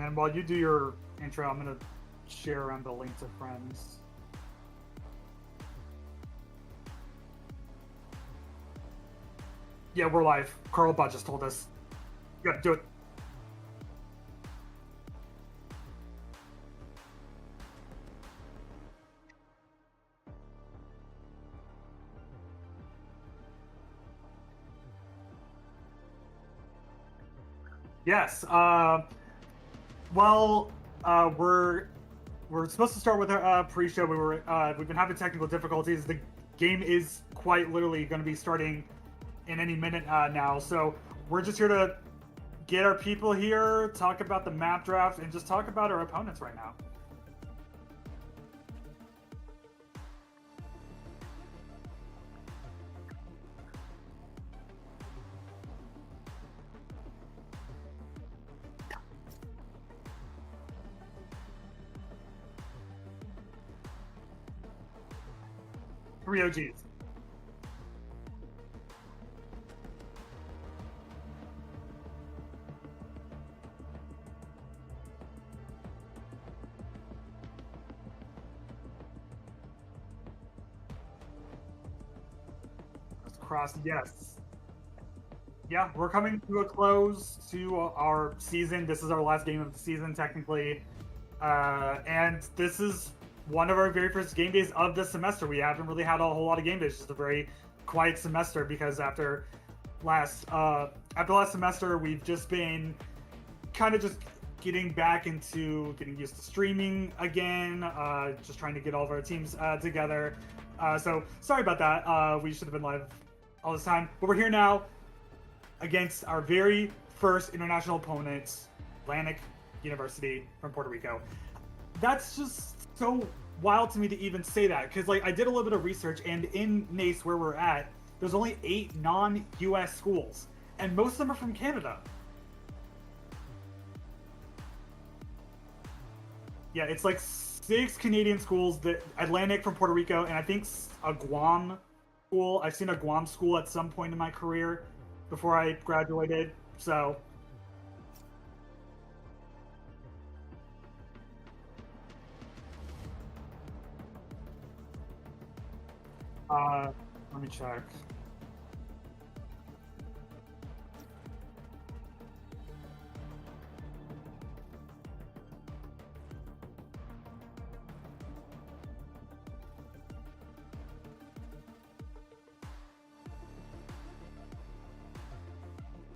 then while you do your intro, I'm gonna share around the link to friends. Yeah, we're live. Carlbot just told us. Yeah, do it. Yes. Well, we're supposed to start with our pre-show. We've been having technical difficulties. The game is quite literally going to be starting in any minute now. So we're just here to get our people here, talk about the map draft, and just talk about our opponents right now. Three OGs. Cross, yes. Yeah, we're coming to a close to our season. This is our last game of the season, technically. And this is one of our very first game days of the semester. We haven't really had a whole lot of game days. It's just a very quiet semester because after last semester, we've just been kind of just getting back into getting used to streaming again, just trying to get all of our teams together. So sorry about that. We should have been live all this time, but we're here now against our very first international opponent, Atlantic University from Puerto Rico. That's just so wild to me to even say that, because like I did a little bit of research, and in NACE where we're at, there's only 8 non-US schools, and most of them are from Canada. Yeah, it's like 6 Canadian schools, that Atlantic from Puerto Rico, and I think a Guam school. I've seen a Guam school at some point in my career before I graduated, so let me check.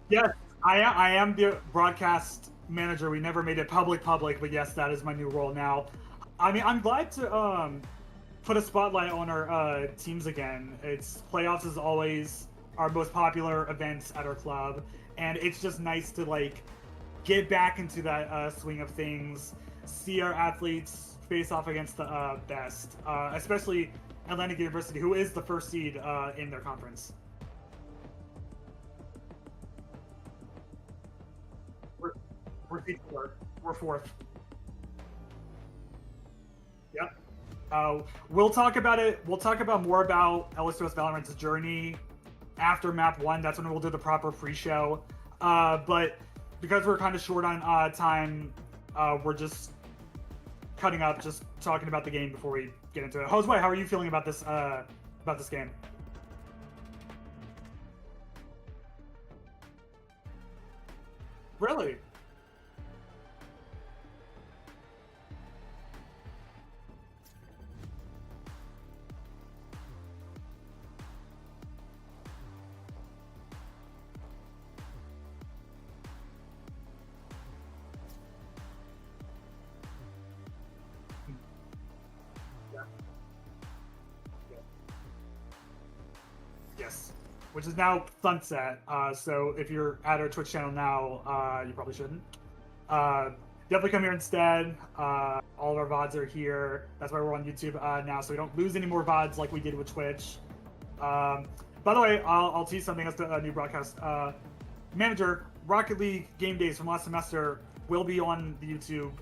Yes, I am the broadcast manager. We never made it public, but yes, that is my new role now. I mean, I'm glad to put a spotlight on our teams again. It's playoffs is always our most popular events at our club, and it's just nice to like get back into that swing of things, see our athletes face off against the best, especially Atlantic University, who is the first seed in their conference. We're seed 4. We're 4th. Yep. We'll talk about it. We'll talk about more about LSUS Valorant's journey after map 1. That's when we'll do the proper pre-show. But because we're kind of short on time, we're just cutting up, just talking about the game before we get into it. Josue, how are you feeling about this game? Really? Yeah. Yeah. Yes. Which is now sunset. So if you're at our Twitch channel now, you probably shouldn't. Definitely come here instead. All of our VODs are here. That's why we're on YouTube now, so we don't lose any more VODs like we did with Twitch. By the way, I'll tease something as the new broadcast manager. Rocket League game days from last semester will be on the YouTube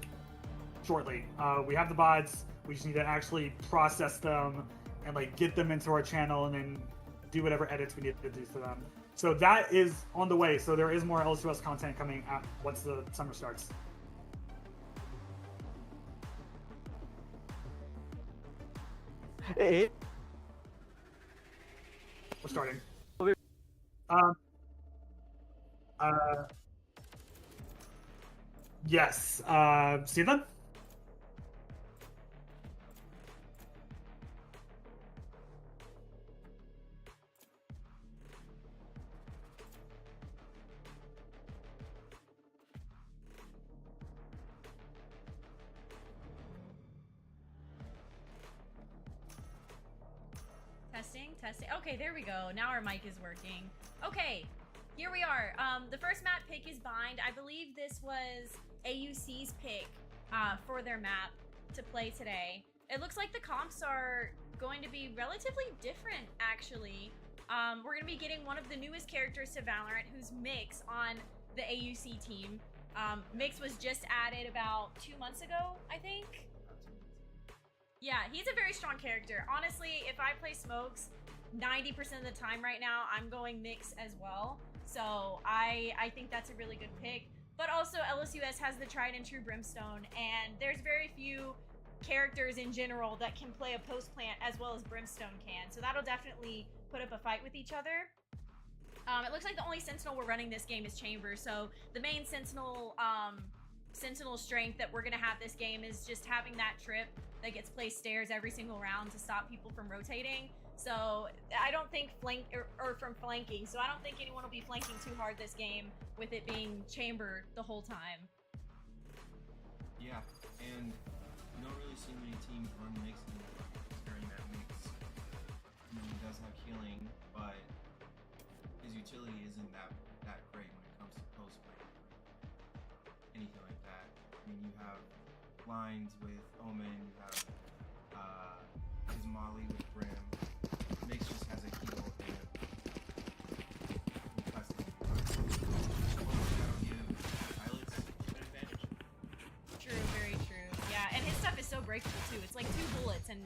shortly. We have the VODs. We just need to actually process them and like get them into our channel and then do whatever edits we need to do to them. So that is on the way. So there is more LSUS content coming out once the summer starts. It. We're starting. Okay. Yes. See them? Testing. Okay, there we go. Now our mic is working. Okay, here we are. The first map pick is Bind. I believe this was AUC's pick for their map to play today. It looks like the comps are going to be relatively different, actually. We're going to be getting one of the newest characters to Valorant, who's Mix on the AUC team. Mix was just added about 2 months ago, I think. Yeah, he's a very strong character. Honestly, if I play Smokes 90% of the time right now, I'm going Mix as well. So I think that's a really good pick. But also LSUS has the tried and true Brimstone, and there's very few characters in general that can play a post plant as well as Brimstone can. So that'll definitely put up a fight with each other. It looks like the only Sentinel we're running this game is Chamber. So the main Sentinel strength that we're gonna have this game is just having that trip that gets placed stairs every single round to stop people from rotating. So I don't think from flanking. So I don't think anyone will be flanking too hard this game with it being Chamber the whole time. Yeah, and you don't really see many teams run Mix during that Mix. You know, he does have healing, but his utility isn't that great when it comes to post play. Anything like that. I mean, you have lines with Omen, you have his Molly with Brim. Mix just has a heal and custom. That'll give pilots an advantage. True, very true. Yeah, and his stuff is so breakable too. It's like 2 bullets and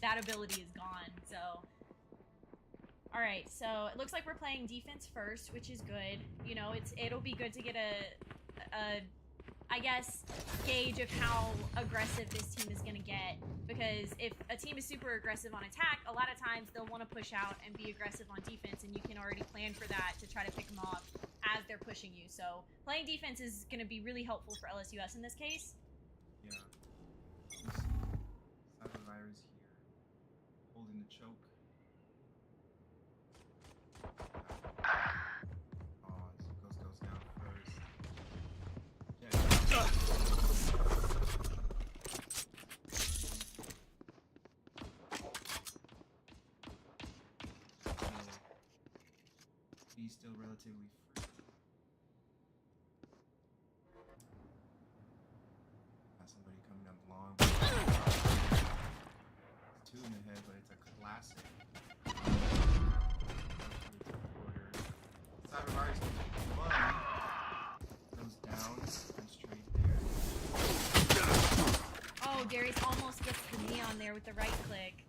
that ability is gone. So alright, so it looks like we're playing defense first, which is good. You know, it'll be good to get a I guess, gauge of how aggressive this team is going to get. Because if a team is super aggressive on attack, a lot of times they'll want to push out and be aggressive on defense, and you can already plan for that to try to pick them off as they're pushing you. So playing defense is going to be really helpful for LSUS in this case. Yeah. Cybervirus here, holding the choke. Goes down first. He's still relatively free. Got somebody coming up long. It's 2 in the head, but it's a classic. Cybervirus goes down and straight there. Oh, Darius almost gets the neon there with the right click.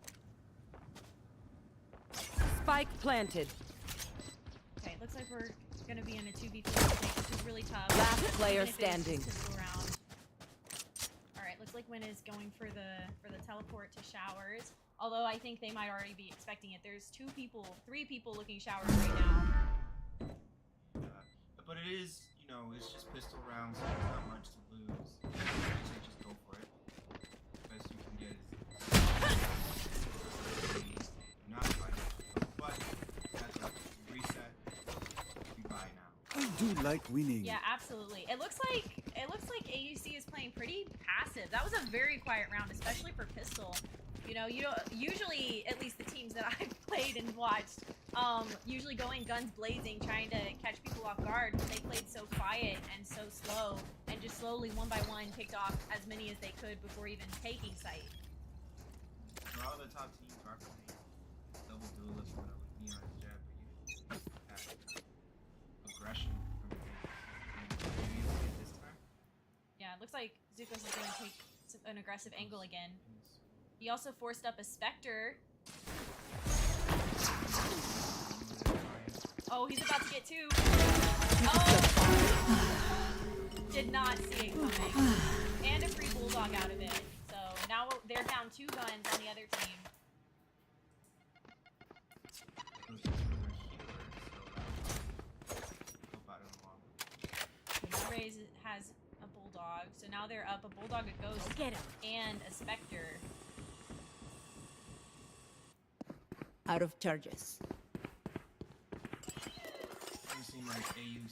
Spike planted. Okay, looks like we're gonna be in a 2v4, which is really tough. Last player standing. Alright, looks like Win is going for the teleport to showers. Although I think they might already be expecting it. There's 3 people looking showers right now. But it is, you know, it's just pistol rounds, so there's not much to lose. So just go for it. Best you can get is not fight. But that's a reset. You buy now. I do like winning. Yeah, absolutely. It looks like AUC is playing pretty passive. That was a very quiet round, especially for pistol. You know, you don't usually, at least the teams that I've played and watched, usually going guns blazing, trying to catch people off guard. But they played so quiet and so slow, and just slowly, one by one, picked off as many as they could before even taking sight. A lot of the top teams are playing double duelist with Neon and Jab, but you have aggression from maybe this time. Yeah, it looks like Zukos is going to take an aggressive angle again. He also forced up a Spectre. Oh, he's about to get 2. Oh! Did not see it coming. And a free Bulldog out of it. So now they're down 2 guns on the other team. has a Bulldog. So now they're up a Bulldog, a Ghost, Get him. and a Spectre. Out of charges. You seem like AUC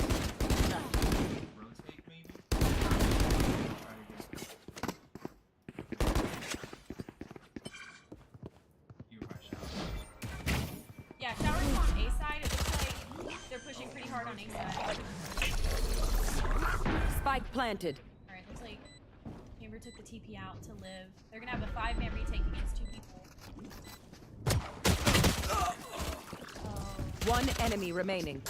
rotate maybe? Try to get you by shower. Yeah, Shower's on A side. It looks like they're pushing pretty hard on A side. Spike planted. Alright, looks like Camber took the TP out to live. They're gonna have a 5-man retake against 2 people. Oh. One enemy remaining.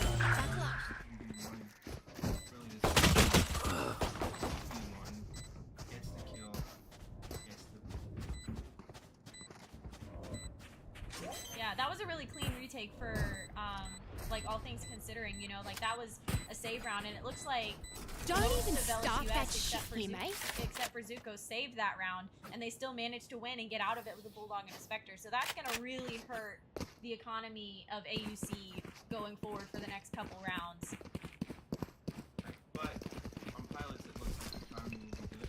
Yeah, that was a really clean retake for, like, all things considering, you know, like, that was a save round, and it looks like Don't most even of start LSUS, that except for shit, mate. except for Zuko, saved that round, and they still managed to win and get out of it with a Bulldog and a Spectre, so that's gonna really hurt the economy of AUC going forward for the next couple rounds. But on pilots, it looks like the economy will be good.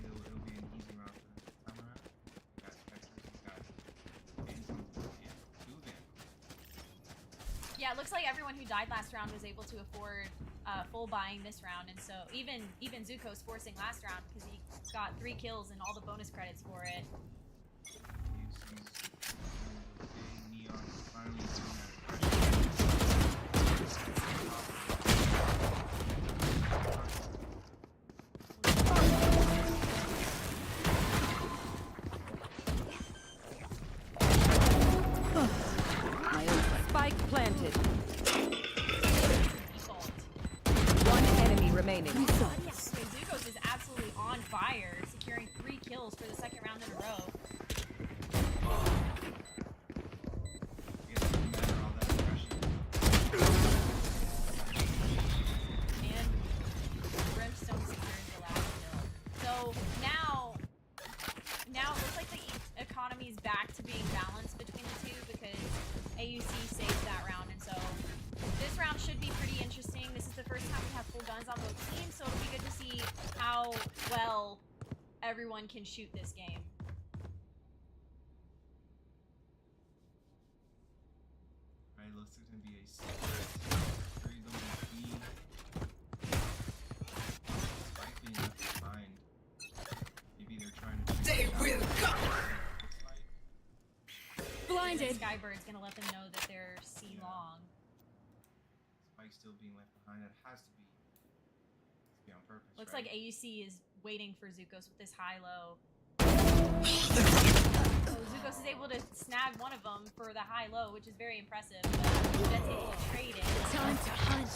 It'll be an easy round for them this time around. You got Spectres, you got Phantom, and 2 Phantoms. Yeah, it looks like everyone who died last round was able to afford full buying this round, and so even Zuko's forcing last round because he got 3 kills and all the bonus credits for it. Neon finally doing that. Spike planted. Default. One enemy remaining. So Zukos is absolutely on fire, securing 3 kills for the second round in a row. And Brimstone secures the last kill. So now it looks like the economy's back to being balanced between the two because AUC saved that round, and so this round should be pretty interesting. This is the first time we have full guns on both teams, so it'll be good to see how well everyone can shoot this game. Right, looks like it's gonna be a secret. Three of them will be Spike being left behind. Maybe they're trying to. They will come. Blinded. Skybird's gonna let them know that they're C long. Spike still being left behind. That has to be on purpose. Looks right? like AUC is waiting for Zukos with this high-low. So Zukos is able to snag one of them for the high-low, which is very impressive. But Jet's able to trade it. Time to hunt.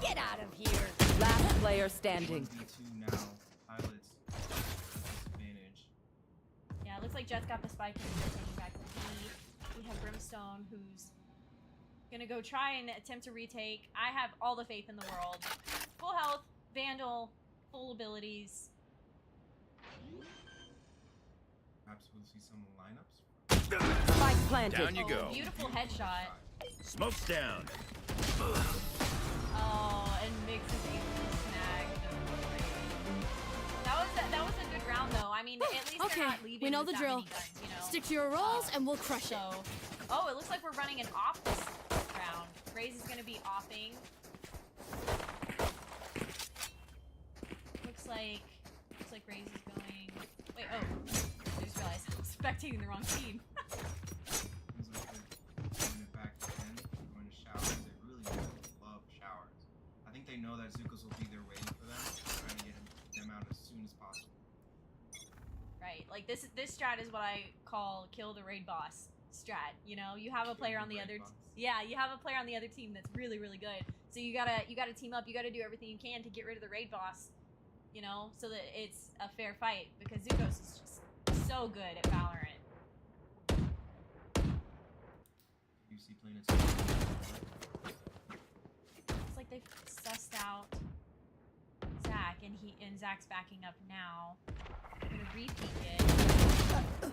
Get out of here. Last player standing. 1v2 now. Pilots disadvantage. Yeah, it looks like Jet's got the spike and he's taking back the B. We have Brimstone, who's gonna go try and attempt to retake. I have all the faith in the world. Full health, Vandal, full abilities. Perhaps we'll see some lineups. Spike planted. Down you go. Beautiful headshot. Smoke's down. Oh, and Mix is able to snag the trade. That was a good round though. I mean, at least Okay, they're not leaving we know with the that drill. many guns, you know. Stick to your roles and we'll crush it. So, oh, it looks like we're running an off this round. Raze is gonna be offing. Looks like Raze is going. Wait, oh, I just realized I was spectating the wrong team. Seems like they're going it back to 10. Going to showers. They really love showers. I think they know that Zukos will be there waiting for them, trying to get them out as soon as possible. Right, like this strat is what I call kill the raid boss strat. You know, you have a player on the other, yeah, you have a player on the other team that's really, really good. So you gotta team up. You gotta do everything you can to get rid of the raid boss. You know, so that it's a fair fight because Zukos is just so good at Valorant. You see playing it. Looks like they've sussed out Zach, and Zach's backing up now. I'm gonna repeat it.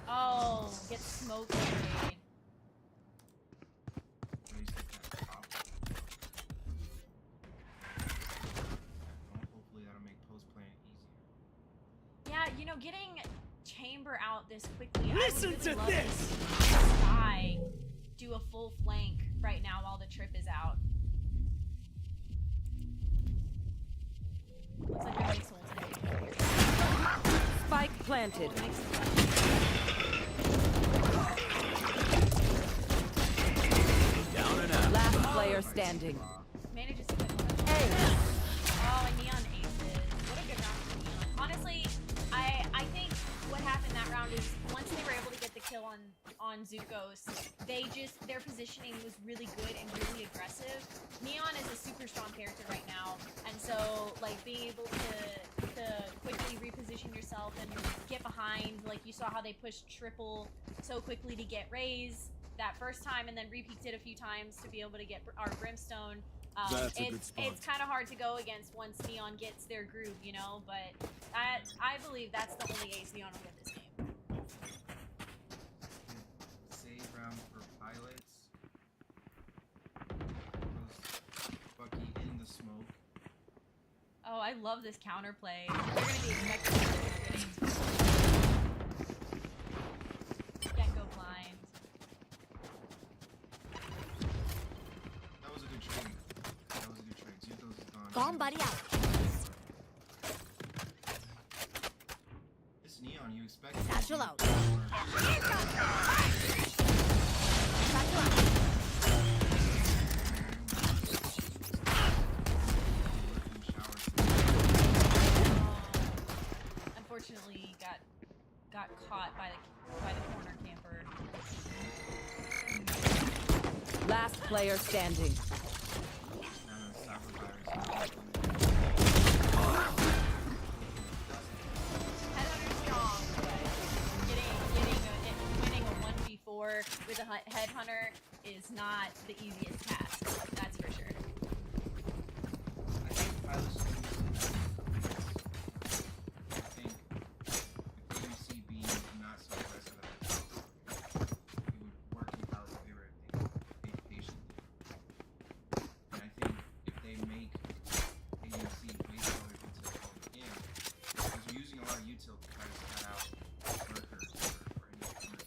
Oh, get smoked. Raid. this quickly. Listen to this! Sky do a full flank right now while the trip is out. Looks like they're soul today. Spike planted. Oh, makes sense. Down and out. Last player standing. Manages to get one. Hey, Oh, and Neon aces. What a good round for Neon. Honestly, I think what happened that round is once they were able to get the kill on Zukos, their positioning was really good and really aggressive. Neon is a super strong character right now, and so like being able to quickly reposition yourself and get behind, like you saw how they pushed triple so quickly to get Raze that first time, and then repeaked it a few times to be able to get our Brimstone. That's a good spot. It's kind of hard to go against once Neon gets their groove, you know, but I believe that's the only ace Neon will win this game. Save round for pilots. Goes Bucky in the smoke. Oh, I love this counterplay. They're gonna be expecting this. Can't go blind. That was a good trade. That was a good trade. Zuko's is gone. Gone, buddy, out. This Neon, you expect Satchel out. Unfortunately, got caught by the corner camper. last player standing. Headhunter's strong, but winning a 1v4 with a headhunter is not the easiest task. That's for sure. I think with AUC being not so aggressive at the top, it would work in Pilot's favor if they patient. And I think if they make AUC wait for their util in, because you're using a lot of util to try to cut out lurkers or any corner.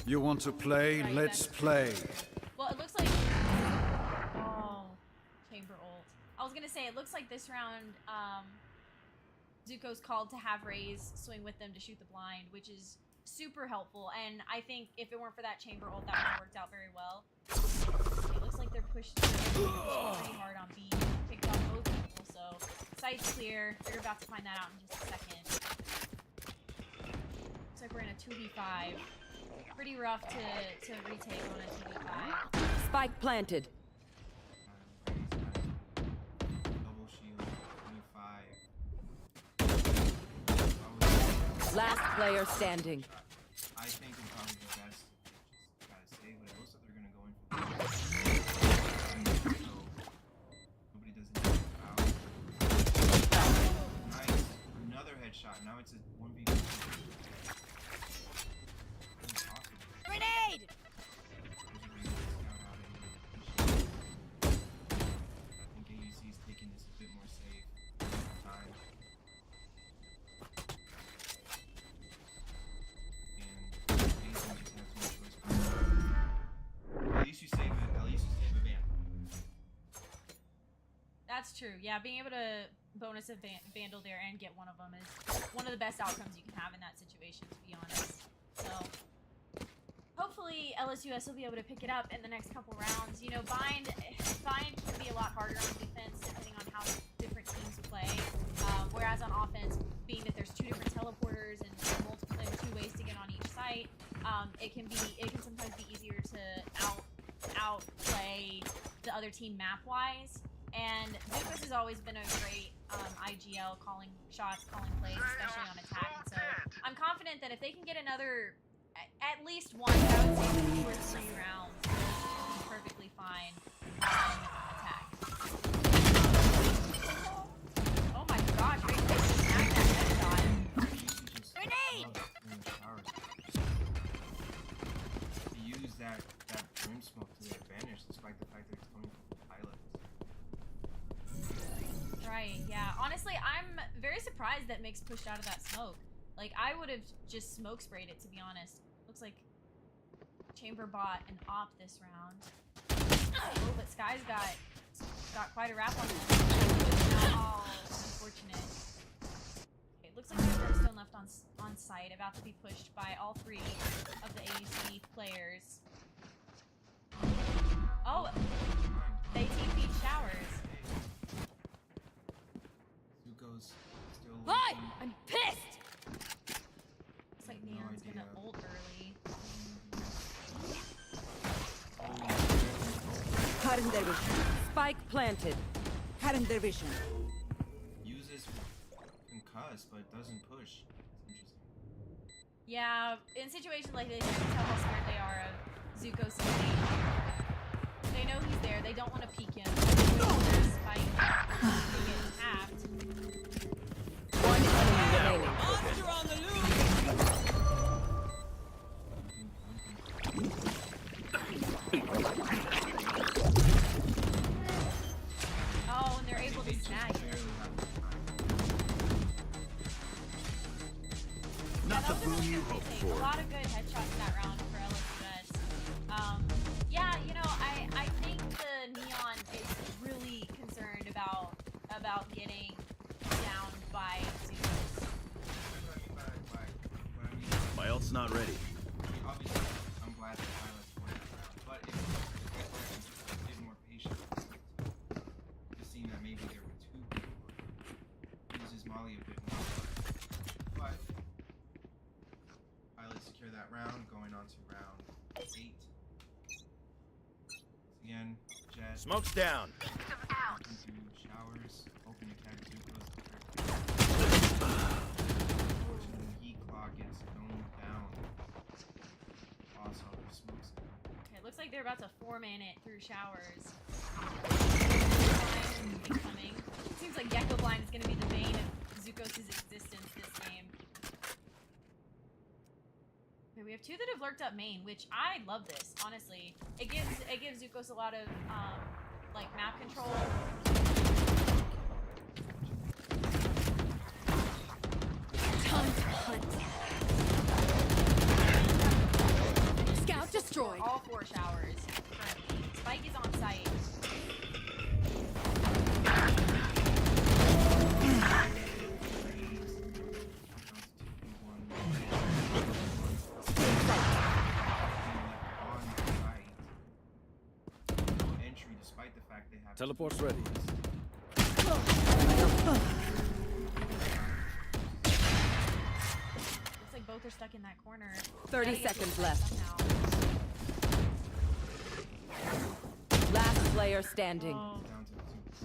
You want to play? Right, Let's that's- play. Well, it looks like. Oh, chamber ult. I was gonna say it looks like this round, Zuko's called to have Raze swing with them to shoot the blind, which is super helpful. And I think if it weren't for that chamber ult, that would have worked out very well. It looks like they're pushing pretty hard on B. Picked off both people, so site's clear. They're about to find that out in just a second. Looks like we're in a 2v5. Pretty rough to retake on a 2v5. Spike planted. Double shield, 25. Last player standing. I think it's probably the best. Just gotta say, but it looks like they're gonna go in for so nobody does anything out. Nice. Another headshot. Now it's a 1v2. Grenade! I think AUC is taking this a bit more safe time. And AUC just has too much choice. At least you save it. At least you save a van. That's true. Yeah, being able to bonus a Vandal there and get one of them is one of the best outcomes you can have in that situation, to be honest. So hopefully LSUS will be able to pick it up in the next couple rounds. You know, Bind can be a lot harder on defense depending on how different teams play. Whereas on offense, being that there's two different teleporters and two ways to get on each site, it can sometimes be easier to outplay the other team map wise. And Zucos has always been a great IGL, calling shots, calling plays, especially on attack. And so I'm confident that if they can get another, at least one, I would say 2 or 3 rounds, they'll be perfectly fine on attack. Oh my gosh, Ray just snapped that headshot. Grenade! They use that brim smoke to their advantage, despite the fact that it's coming from the pilots. Right, yeah. Honestly, I'm very surprised that Mix pushed out of that smoke. Like, I would have just smoke sprayed it, to be honest. Looks like Chamber bought an op this round. Oh, but Sky's got quite a wrap on him. Oh, unfortunate. Okay, looks like there's Brimstone left on site, about to be pushed by all 3 of the AUC players. Oh, they TP'd Showers. Zuko's still. Hi! I'm pissed! Looks like Neon's gonna ult early. Cutting their vision. Spike planted. Cutting their vision. Uses concuss, but doesn't push. It's interesting. Yeah, in situations like this, you can tell how scared they are of Zuko's safety. They know he's there. They don't want to peek him. Spike to get halved. One enemy remaining. Oh, and they're able to snag it. Not Yeah, the that was a boom really you good hoped retake. for. A lot of good headshots that round for LSUS. Yeah, you know, I think the Neon is really concerned about getting down by Zeus. My ult's not ready. Obviously, I'm glad that Pilots won that round, but if you guys were a bit more patient, just seeing that maybe there were 2 people, uses Molly a bit more. But Pilots secure that round, going on to round 8. Again, Jet. Smoke's down. Into Showers, hoping to catch Zuko's. Unfortunately, heat clock gets thrown down. Also, the smokes. Okay, looks like they're about to 4-man it through Showers. Incoming. Seems like Gecko Blind is going to be the bane of Zukos' existence this game. Okay, we have 2 that have lurked up main, which I love this, honestly. It gives Zukos a lot of like map control. Time to hunt. Scout destroyed. All 4 Showers currently. Spike is on site. Entry, despite the fact they have Teleport's ready. Looks like both are stuck in that corner. 30 Gotta get seconds to left. somehow. Last player standing. Oh. down to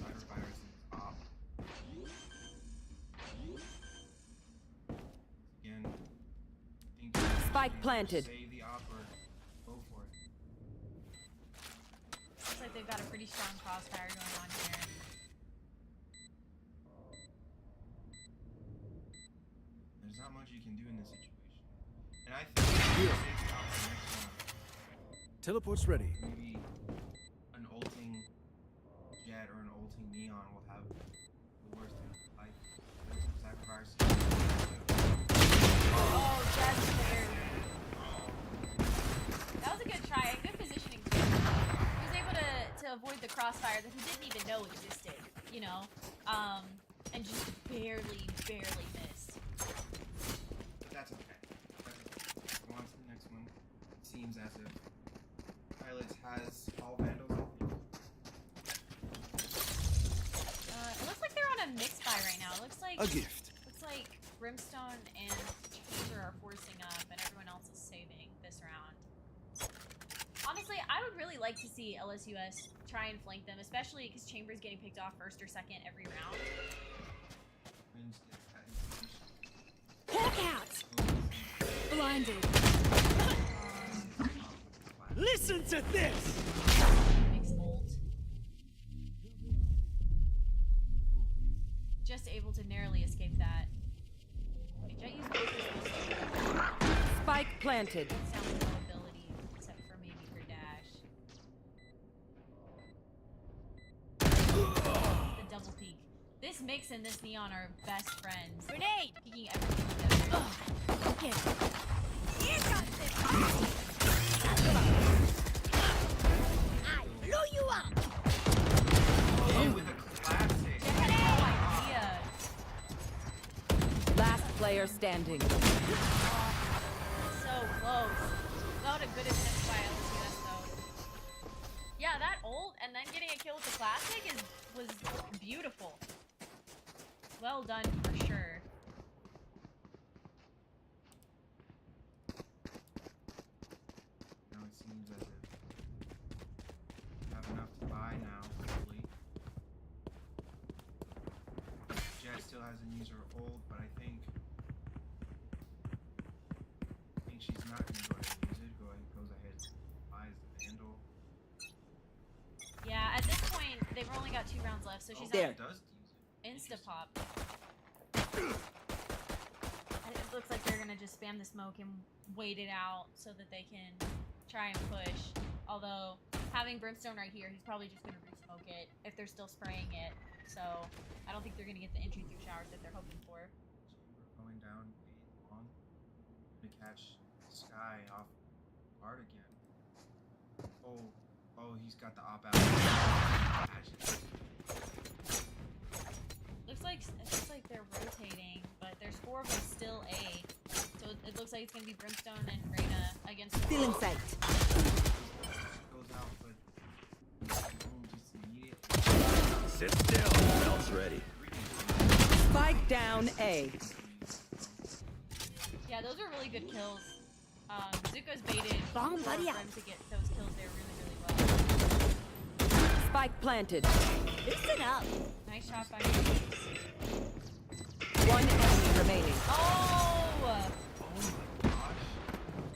Cyber Virus and Op. Again, I think Spike planted. Save the Op or go for it. Looks like they've got a pretty strong crossfire going on here. There's not much you can do in this situation. And I think save the Op for next round. Teleport's ready. Maybe an ulting Jet or an ulting Neon will have the worst like sacrifice. Oh, just barely. That was a good try, a good positioning too. He was able to avoid the crossfire that he didn't even know existed, you know? And just barely missed. That's okay. Go on to the next one. It seems as if Pilots has all Vandals. It looks like they're on a mix buy right now. It looks like A gift. Brimstone and Chamber are forcing up, and everyone else is saving this round. Honestly, I would really like to see LSUS try and flank them, especially because Chamber's getting picked off first or second every round. Hawk out! Blinded. Listen to this! Mix ult. Just able to narrowly escape that. Okay, Jet used both his skills. Spike planted. Sounds like no ability, except for maybe for dash. The double peek. This Mix and this Neon are best friends. Grenade! Peeking everything together. Okay. Here comes this. I blew you up. Oh, with a classic. No idea. Last player standing. So close. Not a good attempt by LSUS though. Yeah, that ult and then getting a kill with the classic was beautiful. Well done for sure. Now it seems as if we have enough to buy now, hopefully. Jet still hasn't used her ult, but I think she's not gonna go ahead and use it. Goes ahead, buys the Vandal. Yeah, at this point they've only got 2 rounds left, so she's Oh, on it does use it. insta pop. It looks like they're gonna just spam the smoke and wait it out so that they can try and push. Although having Brimstone right here, he's probably just gonna re-smoke it if they're still spraying it. So I don't think they're gonna get the entry through showers that they're hoping for. Chamber going down A long to catch Sky off guard again. Oh, he's got the op out. Looks like they're rotating, but their score was still A. So it looks like it's gonna be Brimstone and Reyna against. Still in sight. Goes out, but boom, just immediate. Sit still. Belt's ready. Spike down A. Yeah, those are really good kills. Zuko's baited Bomb for buddy out. Brim to get those kills there really well. Spike planted. Listen up. Nice shot by One enemy remaining. Oh! Oh my gosh.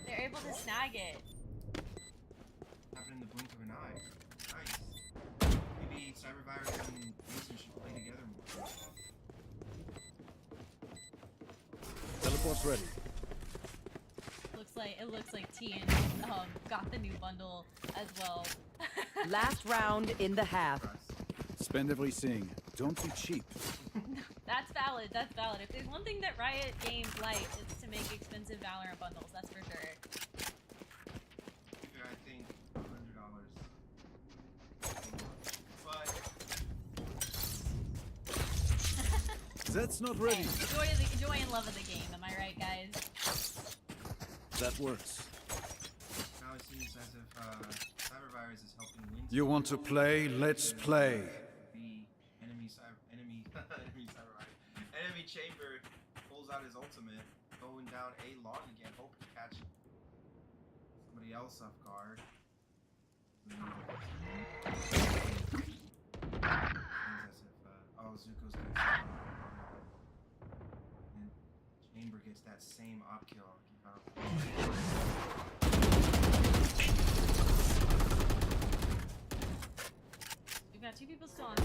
They're able to snag it. Happened in the blink of an eye. Nice. Maybe Cybervirus and Mason should play together more. Teleport's ready. It looks like Tian got the new bundle as well. Last round in the half. Spend everything. Don't be cheap. That's valid. That's valid. If there's one thing that Riot Games likes, it's to make expensive Valorant bundles. That's for sure. I think $100. But That's not ready. Hey, joy and love of the game. Am I right, guys? That works. now it seems as if Cybervirus is helping win. You want to play? Let's play. The enemy Cybervirus. Enemy Chamber pulls out his ultimate, going down A long again, hoping to catch somebody else off guard. Seems as if Zuko's gonna and Chamber gets that same op kill. We've got 2 people still on.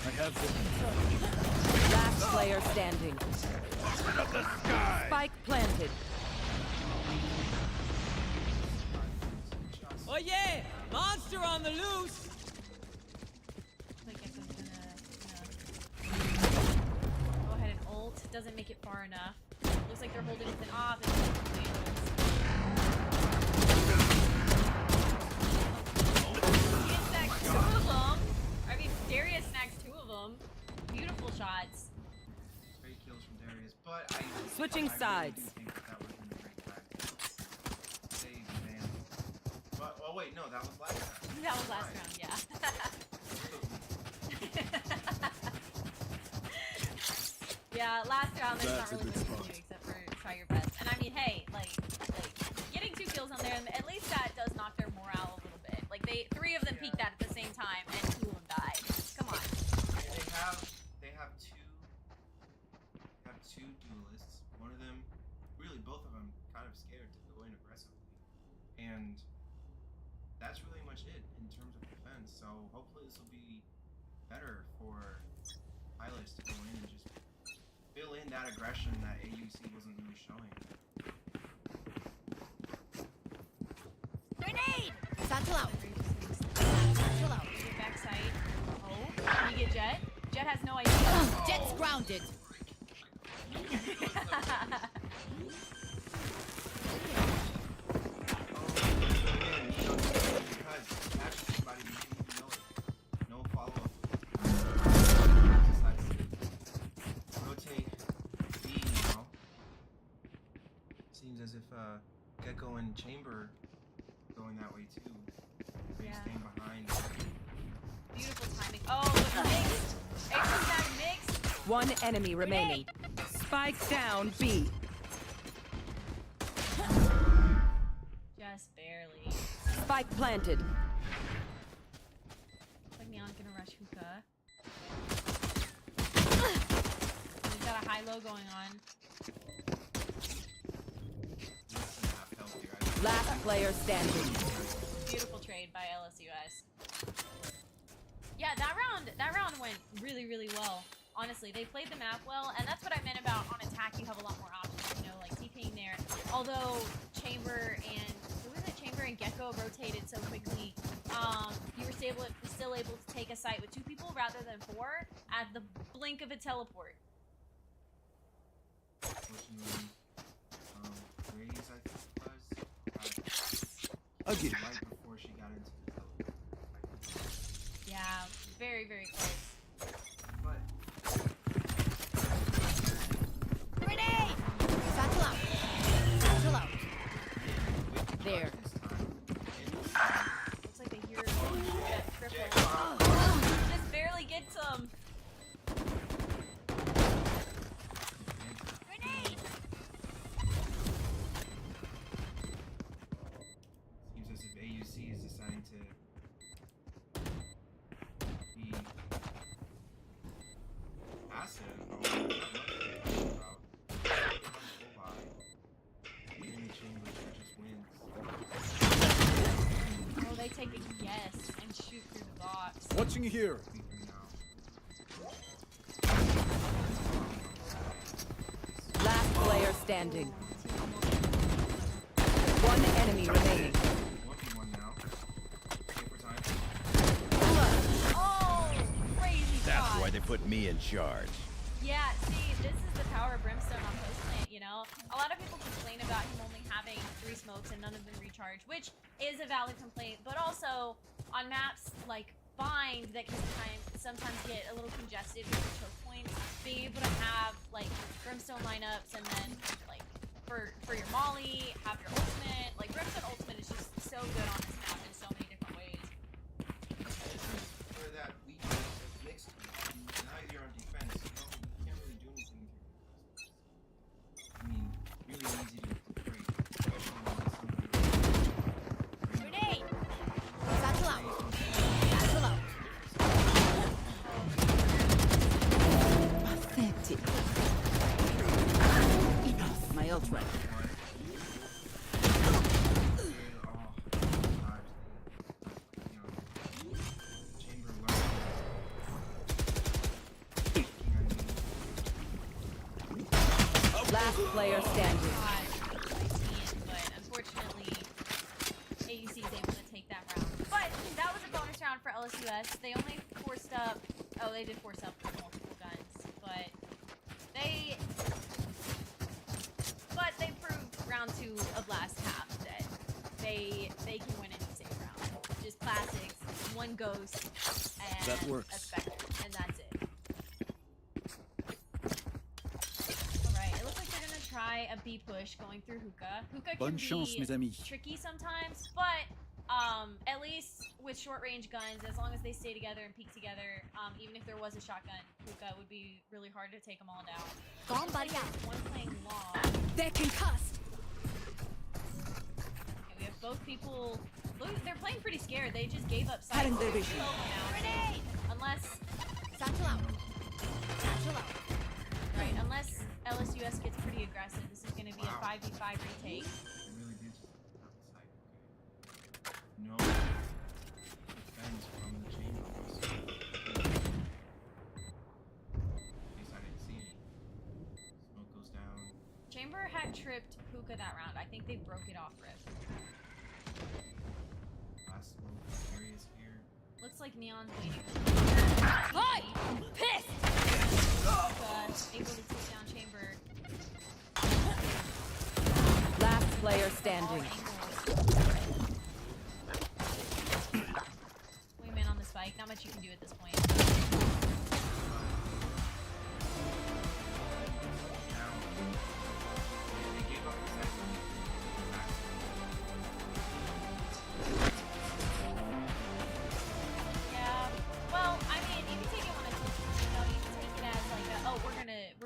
I have the Last player standing. of the sky. Spike planted. Oh yeah! Monster on the loose! I guess I'm gonna go ahead and ult. Doesn't make it far enough. Looks like they're holding with an off. And he snags 2 of them. I mean, Darius snags 2 of them. Beautiful shots. Great kills from Darius, but Switching I sides. Really do think that would have been a great tactic. Save man. But oh wait, no, that was last round. That was last round, yeah. Yeah, last round there's not That's a really good much to spot. do except for try your best. And I mean, hey, like getting 2 kills on there, at least that does knock their morale a little bit. Like 3 of them peeked out at the same time, and 2 of them died. Come on. They have two duelists. One of them, really both of them, kind of scared to go in aggressively, and that's really much it in terms of defense. So hopefully this will be better for pilots to go in and just fill in that aggression that AUC wasn't really showing. Grenade! Satchel out. Satchel out. Get back sight. Oh, Can you get Jet? Jet has no idea. Jet's grounded. No follow-up. Rotate B now. Seems as if Gecko and Chamber going that way too. They Yeah. staying behind. Beautiful timing. Oh, the mix. Extra tag mix. One enemy remaining. Spike down B. Just barely. Spike planted. Looks like Neon's gonna rush hookah. He's got a high-low going on. Last player standing. Beautiful trade by LSUS. Yeah, that round went really, really well. Honestly, they played the map well, and that's what I meant about on attack. You have a lot more options, you know, like TPing there. Although Chamber and Chamber and Gecko rotated so quickly, you were still able to take a site with 2 people rather than 4 at the blink of a teleport. Unfortunately, Graze, I think it was, Again. right before she got into the teleport. Yeah, very, very close. But Grenade! Satchel out. Satchel out. There. Looks like they hear Jet triple. Just barely gets him. Grenade! seems as if AUC is deciding to be passive. Not much about. Even the Chamber just wins. Oh, they take a guess and shoot through the box. Watching here. Beaten now. Last player standing. One enemy remaining. 1v1 now. Take for time. Oh, crazy That's shot. why they put me in charge. Yeah, see, this is the power of Brimstone on post plant, you know? A lot of people complain about him only having 3 smokes and none of them recharge, which is a valid complaint, but also on maps like Bind that can sometimes get a little congested with the choke points, being able to have like Brimstone lineups and then like for your Molly, have your ultimate, like Brimstone ultimate is just so good on this map in so many different ways. For that weakness that's mixed, now you're on defense. You can't really do anything with your I mean, really easy to break. Grenade! Satchel out. Satchel out. Pathetic. Enough. My ult right. Chamber Last player standing. God, my team, but unfortunately, AUC is able to take that round. But that was a bonus round for LSUS. They only forced up. Oh, they did force up multiple guns, but they proved round 2 of last half that they can win any safe round. Just classics, 1 ghost and That works. a spectre, and that's it. Alright, it looks like they're gonna try a B push going through hookah. Hookah can Bonne chance, be mes amis. tricky sometimes, but at least with short range guns, as long as they stay together and peek together, even if there was a shotgun, hookah would be really hard to take them all down. Gone buddy out. One playing long. They're concussed. Okay, we have both people. Look, they're playing pretty scared. They just gave up sight. Cutting their vision. Grenade! Unless, Satchel out. Satchel out. right, unless LSUS gets pretty aggressive, this is going to be a 5v5 retake. It really did just have the side. No defense from the chamber. At least I didn't see any. Smoke goes down. Chamber had tripped hookah that round. I think they broke it off Rift. Last smoke areas here. Looks like Neon's waiting. Hi! Pissed! Able to take down chamber. Last player standing. Wingman on the spike. Not much you can do at this point. Now, they gave up the second. Yeah. Well, I mean, you can take it when it's, you know, you can take it as like, oh, we're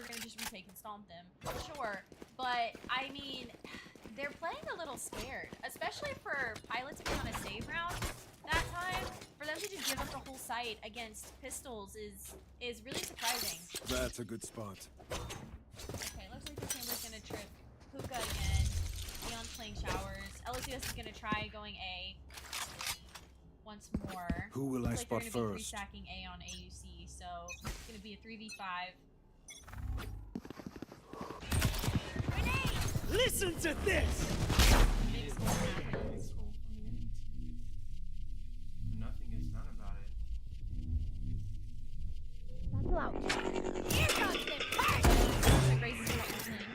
gonna just retake and stomp them. Sure, but I mean, they're playing a little scared, especially for Pilot to be on a save round that time. For them to just give up the whole site against pistols is really surprising. That's a good spot. Okay, looks like the chamber's gonna trip Hookah again. Leon's playing showers. LSUS is gonna try going A once more. Who will I Looks like spot they're gonna be first? stacking A on AUC, so it's gonna be a 3v5. Grenade! Listen to this! Big score happens. From the enemy team. Nothing is done about it. Satchel out. Here comes the part! The Grace is what we're saying.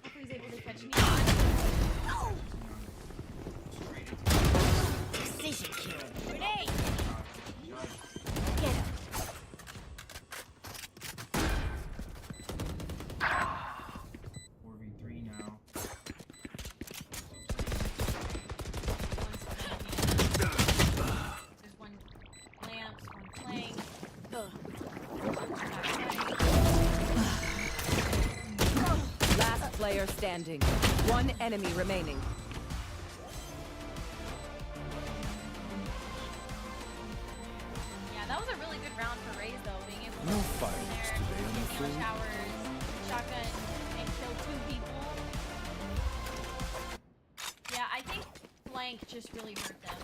Hopefully he's able to catch me. Precision kill. Grenade! Get him. 4v3 now. There's one lamps, one flank. Last player standing. One enemy remaining. Yeah, that was a really good round for Raze though, being able to No go in fireworks there, today, I'm take afraid. showers, shotgun, and kill 2 people. Yeah, I think flank just really hurt them.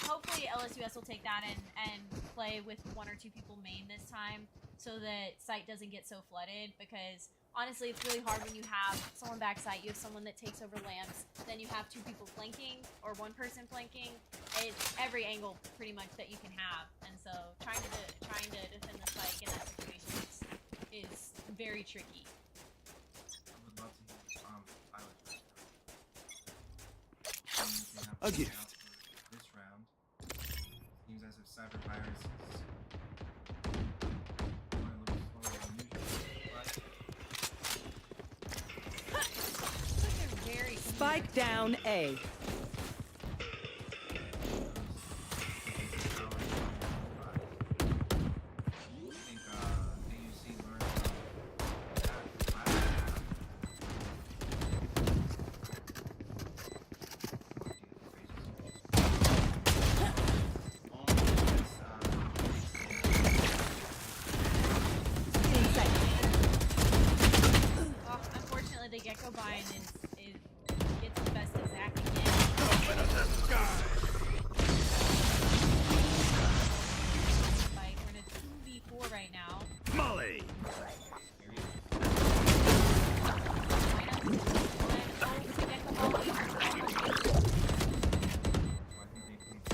Hopefully LSUS will take that and play with 1 or 2 people main this time, so that site doesn't get so flooded, because honestly it's really hard when you have someone backside, you have someone that takes over lamps, then you have 2 people flanking or 1 person flanking. It's every angle pretty much that you can have, and so trying to defend the site in that situation is very tricky. I would love to hear Pilot first. A gift. This round. Seems as if Cyber Virus is going a little slower than usual, but They're very Spike down A. I think AUC learned from that last half. Oh, unfortunately, the Gecko bind is gets the best of Zach again. Spike, we're in a 2v4 right now. Molly!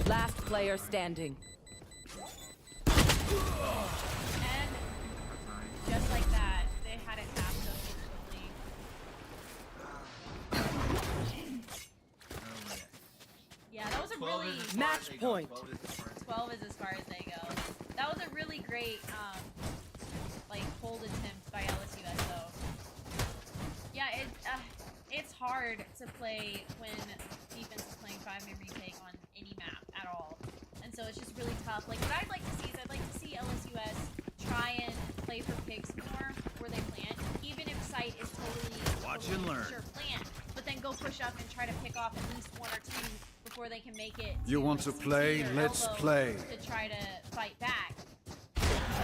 Last player standing. And just like that, they had it half so quickly. Yeah, that was a really Match point. 12 is as far as they go. That was a really great like hold attempt by LSUS though. Yeah, it's hard to play when defense is playing 5-man retake on any map at all. And so it's just really tough. Like what I'd like to see is I'd like to see LSUS try and play for picks more where they plant, even if site is totally sure plant, but then go push up and try to pick off at least 1 or 2 before they can make it. You want to CT play? or Let's elbow play. To try to fight back.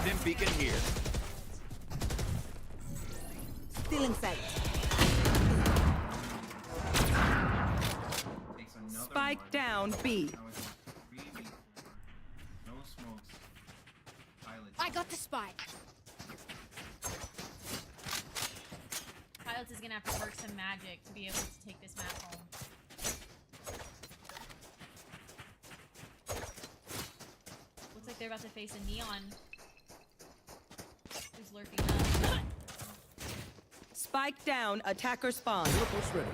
Dim beacon here. Stealing sight. Takes another Spike one. down B. Now it's a 3v4. No smokes. Pilot. I got the spike. Pilots is gonna have to work some magic to be able to take this map home. Looks like they're about to face a Neon. Who's lurking up. Spike down, attacker spawn. Teleport ready.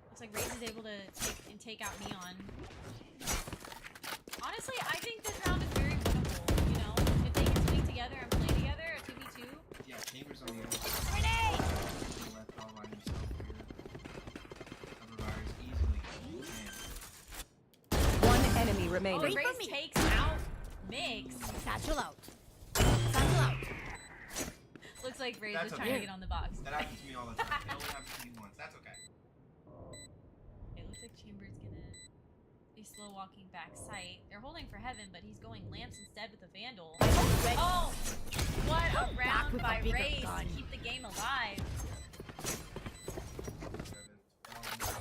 Looks like Raze is able to take out Neon. Honestly, I think this round is very winnable. You know, if they can swing together and play together, a 2v2. Yeah, Chambers on the other side. Grenade! Left all by himself here. Cover virus easily. Man. One enemy Oh, remaining. Wait for Raze me. takes out Mix. Satchel out. Satchel out. Looks like Raze That's was trying to okay. get on the box. That happens to me all the time. It only happens to me once. That's okay. It looks like Chamber's gonna be slow walking back sight. They're holding for heaven, but he's going lamps instead with the Vandal. Ready. Oh! What a round with a by bigger Raze gun. to keep the game alive. 7, 12 now.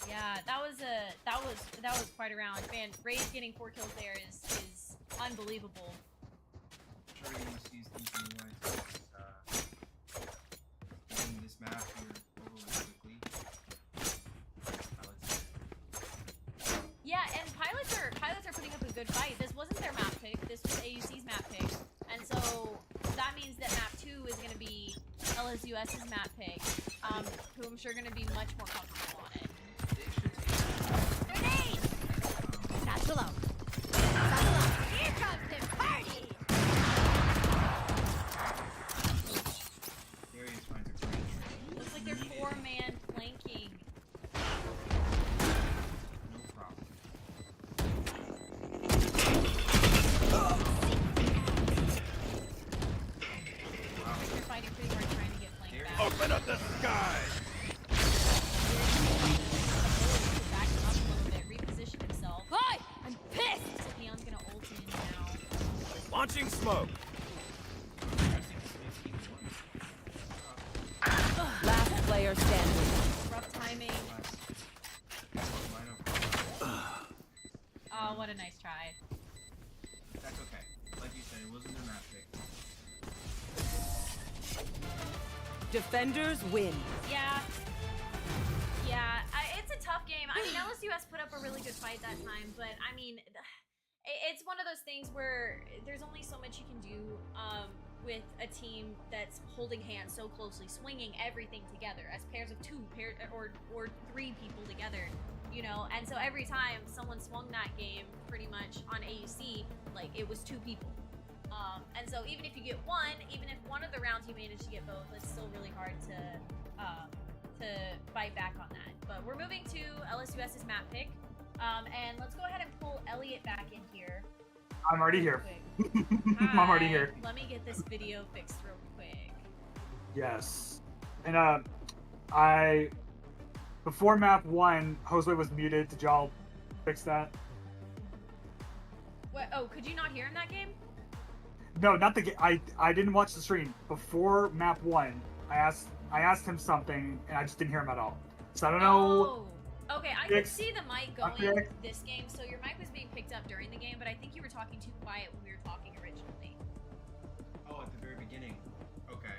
Yeah, that was quite a round. Man, Raze getting 4 kills there is unbelievable. I'm sure you see thinking like in this map here overly quickly. Yeah, and pilots are putting up a good fight. This wasn't their map pick. This was AUC's map pick. And so that means that map 2 is going to be LSUS's map pick, who I'm sure going to be much more comfortable on it. It should take Grenade! Satchel out. Satchel out. Here comes the party! Darius finds a great. Looks like they're 4-man flanking. No problem. They're fighting pretty hard trying to get flanked back. Open up the sky. Back him up a little bit, reposition himself. Hi! I'm pissed! So Neon's gonna ult in now. Launching smoke. Last player standing. Rough timing. Oh, what a nice try. That's okay. Like you said, it wasn't their map pick. Defenders win. Yeah. Yeah, it's a tough game. I mean, LSUS put up a really good fight that time, but I mean, it's one of those things where there's only so much you can do with a team that's holding hands so closely, swinging everything together as pairs of 2 or 3 people together, you know. And so every time someone swung that game, pretty much on AUC, like it was 2 people. And so even if you get one, even if one of the rounds you manage to get both, it's still really hard to fight back on that. But we're moving to LSUS's map pick, and let's go ahead and pull Elliot back in here. I'm already here. Quick. I'm already Hi. here. Let me get this video fixed real quick. Yes. And before map 1, Josue was muted. Did y'all fix that? What? Oh, could you not hear in that game? No, not the game. I didn't watch the stream. Before map 1, I asked him something and I just didn't hear him at all. So I don't know. Oh, okay. I could Fix. see the mic going Okay. this game, so your mic was being picked up during the game, but I think you were talking too quiet when we were talking originally. Oh, at the very beginning. Okay.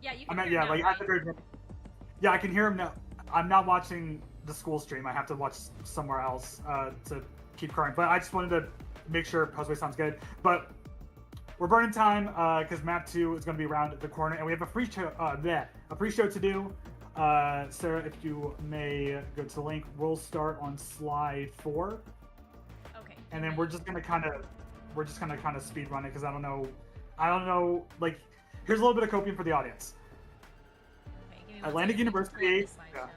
Yeah, you I can meant, hear yeah, now, like right? at the very beginning. Yeah, I can hear him now. I'm not watching the school stream. I have to watch somewhere else to keep current. But I just wanted to make sure Josue sounds good. But we're burning time because map 2 is going to be around the corner, and we have a pre-show to do. Sarah, if you may go to the link, we'll start on slide 4, Okay. and then we're just gonna kind of speed run it because I don't know. Like, here's a little bit of copium for the audience. Okay, give me one Atlantic second. Let me pull up University, this slideshow.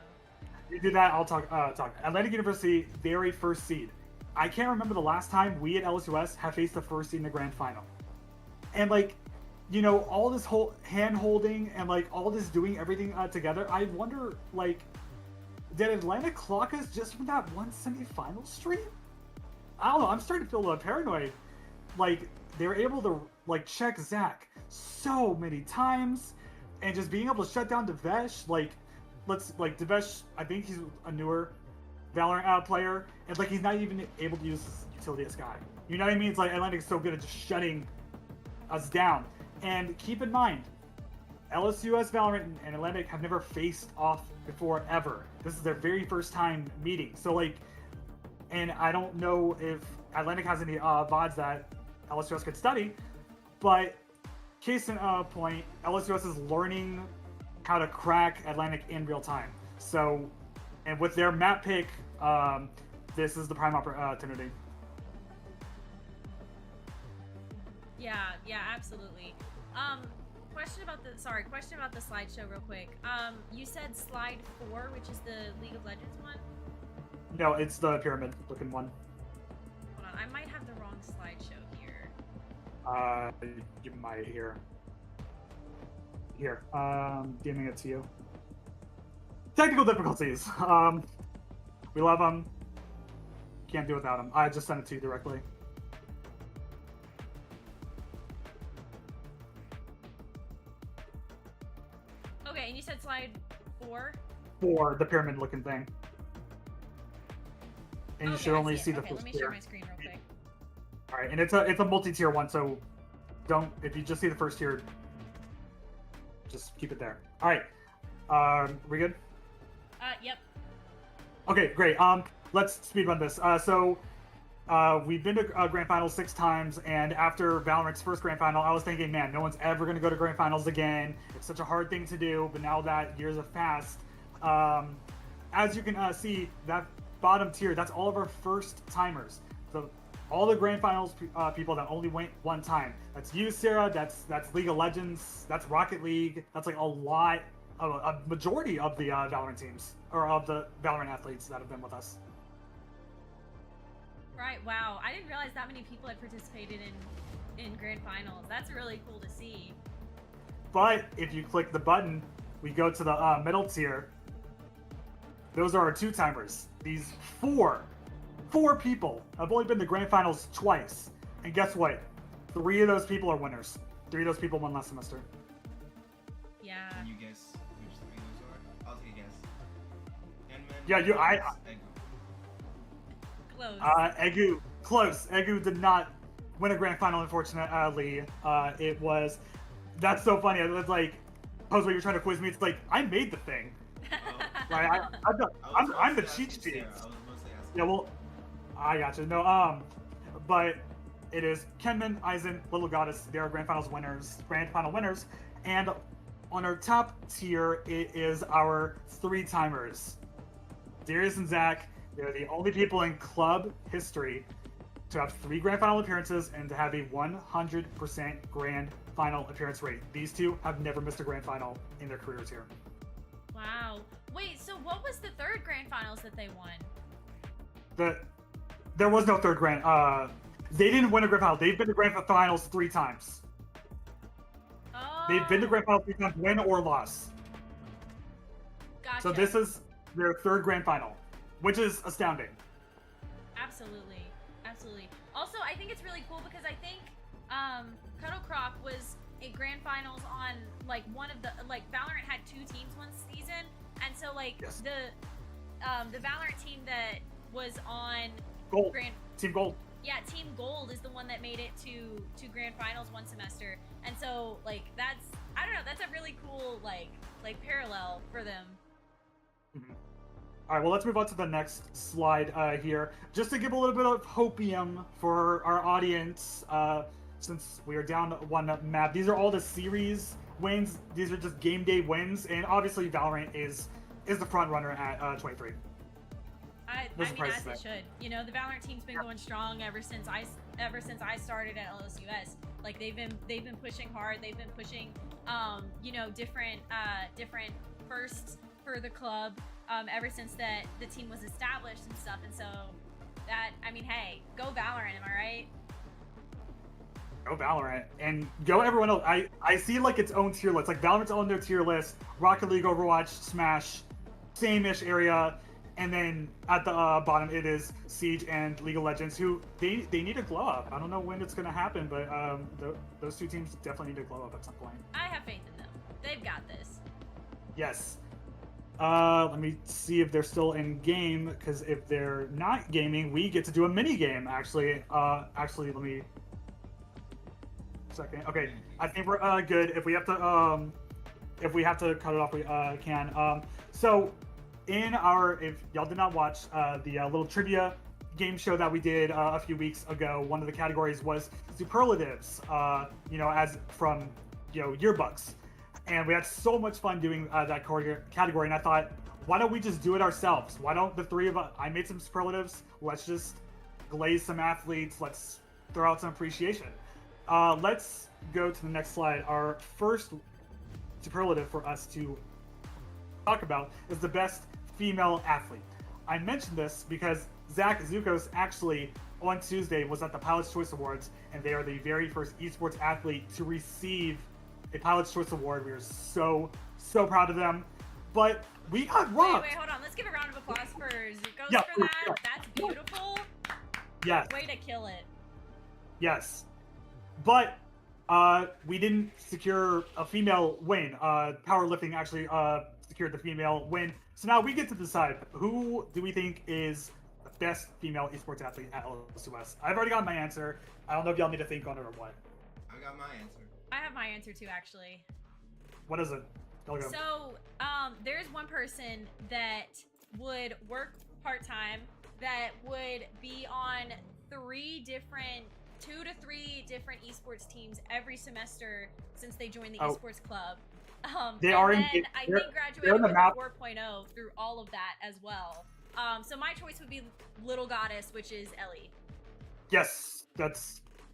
You do that, I'll talk. Atlantic University, very first seed. I can't remember the last time we at LSUS have faced the first seed in the grand final, and like, you know, all this whole hand holding and like all this doing everything together. I wonder, like, did Atlanta clock us just from that one semifinal stream? I don't know. I'm starting to feel a little paranoid. Like, they were able to like check Zach so many times, and just being able to shut down Devesh. Like, Devesh, I think he's a newer Valorant player, and like he's not even able to use his utility as Sky. You know what I mean? It's like Atlantic's so good at just shutting us down. And keep in mind, LSUS Valorant and Atlantic have never faced off before ever. This is their very first time meeting. So like, and I don't know if Atlantic has any VODs that LSUS could study, but case in point, LSUS is learning how to crack Atlantic in real time. So, and with their map pick, this is the prime opportunity. Yeah, absolutely. Question about the slideshow real quick. You said slide 4, which is the League of Legends one? No, it's the pyramid looking one. Hold on, I might have the wrong slideshow here. You might here. Giving it to you. Technical difficulties. We love them. Can't do without them. I just sent it to you directly. Okay, and you said slide 4? 4, the pyramid looking thing. And you should only see the okay, first let me tier. share my screen real quick. All right, and it's a multi-tier one, so if you just see the first tier, just keep it there. All right, we good? Yep. Okay, great. Let's speedrun this. We've been to Grand Finals 6 times, and after Valorant's first Grand Final, I was thinking, man, no one's ever going to go to Grand Finals again. It's such a hard thing to do, but now that years have passed, as you can see, that bottom tier, that's all of our first timers. So all the Grand Finals people that only went one time. That's you, Sarah, that's League of Legends, that's Rocket League, that's like a majority of the Valorant teams, or of the Valorant athletes that have been with us. Right, wow. I didn't realize that many people had participated in Grand Finals. That's really cool to see. But if you click the button, we go to the middle tier. Those are our 2-timers. These four people have only been to Grand Finals twice. And guess what? 3 of those people are winners. 3 of those people won last semester. Yeah. Can you guess which 3 those are? I'll take a guess. Egu, close. Egu did not win a Grand Final, unfortunately. That's so funny. It was like, Pose, when you're trying to quiz me, it's like, I made the thing. Like, I'm the cheat sheet. Yeah, well, I gotcha. No, but it is Kenman, Eisen, Little Goddess. They are Grand Final winners. And on our top tier, it is our 3-timers. Darius and Zach. They're the only people in club history to have 3 Grand Final appearances and to have a 100% Grand Final appearance rate. These 2 have never missed a Grand Final in their careers here. Wow. Wait, so what was the 3rd Grand Finals that they won? There was no 3rd Grand. They didn't win a Grand Final. They've been to Grand Finals 3 times. Oh. They've been to Grand Finals 3 times, win or loss. Gotcha. So this is their 3rd Grand Final, which is astounding. Absolutely. Also, I think it's really cool because I think Cuddlecroc was a Grand Finals on like one of the Valorant had 2 teams one season, and so yes. the Valorant team that was on Gold. Team Gold. Yeah, Team Gold is the one that made it to Grand Finals one semester, and so that's, I don't know, that's a really cool like parallel for them. Mm-hmm. All right, well, let's move on to the next slide here. Just to give a little bit of hopium for our audience, since we are down 1 map. These are all the series wins. These are just game day wins, and obviously Valorant is the front runner at 23. I mean, as it should. You know, the Valorant team's been going strong ever since I started at LSUS. Like they've been pushing hard. They've been pushing, different firsts for the club ever since the team was established and stuff. And so that, I mean, hey, go Valorant, am I right? Go Valorant, and go everyone else. I see its own tier list. Like Valorant's on their tier list. Rocket League, Overwatch, Smash, same-ish area. And then at the bottom, it is Siege and League of Legends, who they need to glow up. I don't know when it's going to happen, but those 2 teams definitely need to glow up at some point. I have faith in them. They've got this. Yes. Let me see if they're still in game, because if they're not gaming, we get to do a mini game. Actually, let me. Second. Okay, I think we're good. If we have to cut it off, we can. So, in our, if y'all did not watch the little trivia game show that we did a few weeks ago, one of the categories was superlatives, as from, yearbooks. And we had so much fun doing that category. And I thought, why don't we just do it ourselves? Why don't the three of us, I made some superlatives. Let's just glaze some athletes. Let's throw out some appreciation. Let's go to the next slide. Our first superlative for us to talk about is the best female athlete. I mentioned this because Zach Zukos actually on Tuesday was at the Pilot's Choice Awards, and they are the very first esports athlete to receive a Pilot's Choice Award. We are so proud of them. But we got robbed. Wait, hold on. Let's give a round of applause for Zukos for that. Yeah. That's beautiful. Yes. Way to kill it. Yes. But we didn't secure a female win. Powerlifting actually secured the female win. So now we get to decide who do we think is the best female esports athlete at LSUS. I've already got my answer. I don't know if y'all need to think on it or what. I got my answer. I have my answer too, actually. What is it? Go. So, there's one person that would work part-time, that would be on 2 to 3 different esports teams every semester since they joined the esports club. They are I think graduated with a 4.0 through all of that as well. So my choice would be Little Goddess, which is Ellie. Yes,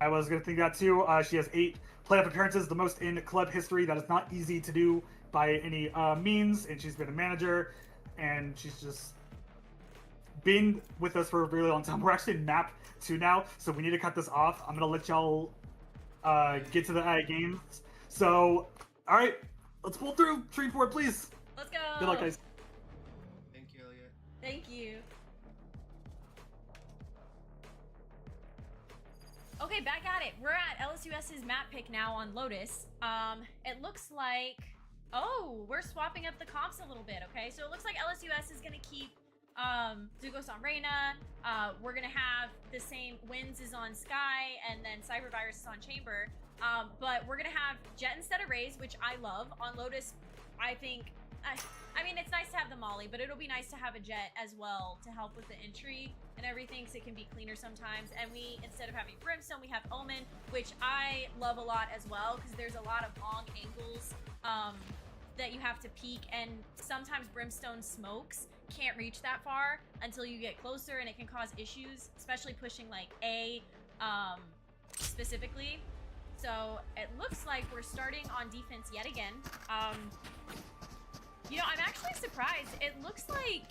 I was gonna think that too. She has 8 playoff appearances, the most in club history. That is not easy to do by any means, and she's been a manager, and she's just been with us for a really long time. We're actually in map 2 now, so we need to cut this off. I'm gonna let y'all get to the games. So, all right, let's pull through. Stream forward, please. Let's go. Good luck, guys. Thank you, Elliot. Thank you. Okay, back at it. We're at LSUS's map pick now on Lotus. It looks like... Oh, we're swapping up the comps a little bit, okay? So it looks like LSUS is going to keep Zugos on Reyna. We're going to have the same Winds is on Sky, and then Cybervirus is on Chamber. But we're going to have Jet instead of Raze, which I love. On Lotus, I think... I mean, it's nice to have the Molly, but it'll be nice to have a Jet as well to help with the entry and everything, so it can be cleaner sometimes. And we, instead of having Brimstone, we have Omen, which I love a lot as well, because there's a lot of long angles that you have to peek, and sometimes Brimstone smokes can't reach that far until you get closer, and it can cause issues, especially pushing like A specifically. So it looks like we're starting on defense yet again. I'm actually surprised. It looks like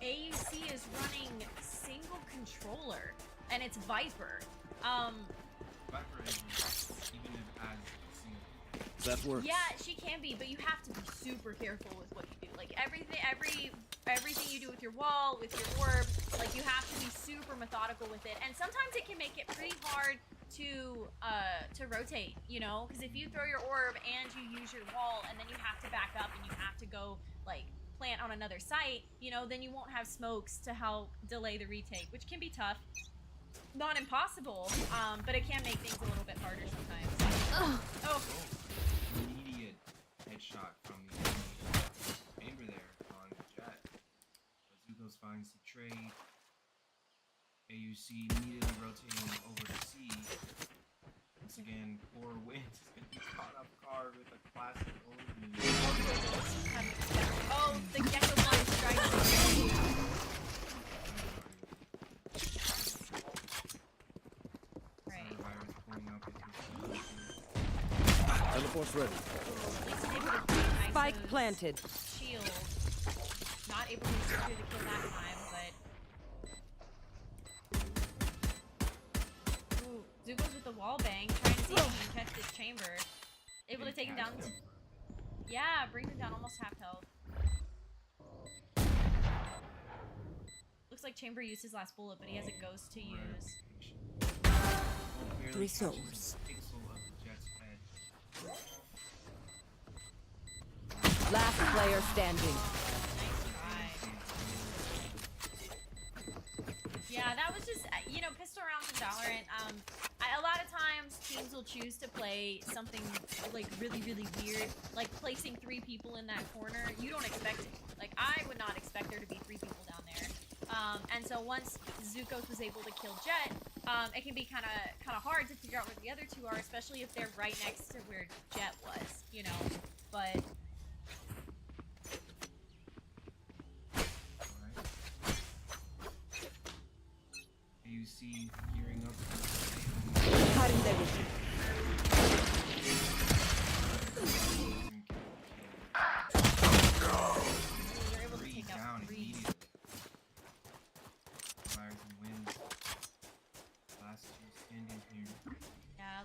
AUC is running single controller, and it's Viper. Viper is even as single. That works. Yeah, she can be, but you have to be super careful with what you do. Like everything you do with your wall, with your orb, like you have to be super methodical with it. And sometimes it can make it pretty hard to rotate, because if you throw your orb and you use your wall and then you have to back up and you have to go like plant on another site, then you won't have smokes to help delay the retake, which can be tough. Not impossible, but it can make things a little bit harder sometimes. Oh. Immediate headshot from the chamber there on Jet. Zukos finds the trade. AUC immediately rotating over to C. Once again, poor Wind is going to be caught off guard with a classic overview. Oh, the Gecko Blind strike. Right. Cybervirus pulling up his Teleport's ready. Spike planted. Shield. Not able to secure the kill that time, but... Ooh, Zugos with the wall bang, trying to see if he can catch this chamber. Able to take him down. Yeah, brings him down almost half health. Looks like Chamber used his last bullet, but he has a ghost to use. 3 souls. Last player standing. Nice try. Yeah, that was just, pistol rounds in Valorant. A lot of times teams will choose to play something like really, really weird, like placing 3 people in that corner. You don't expect it. Like, I would not expect there to be 3 people down there. And so once Zukos was able to kill Jet, it can be kind of hard to figure out where the other two are, especially if they're right next to where Jet was, you know. But You see gearing up. they're able to Three take out down 3. immediately. Fires and wins. Last two standing here. Yeah,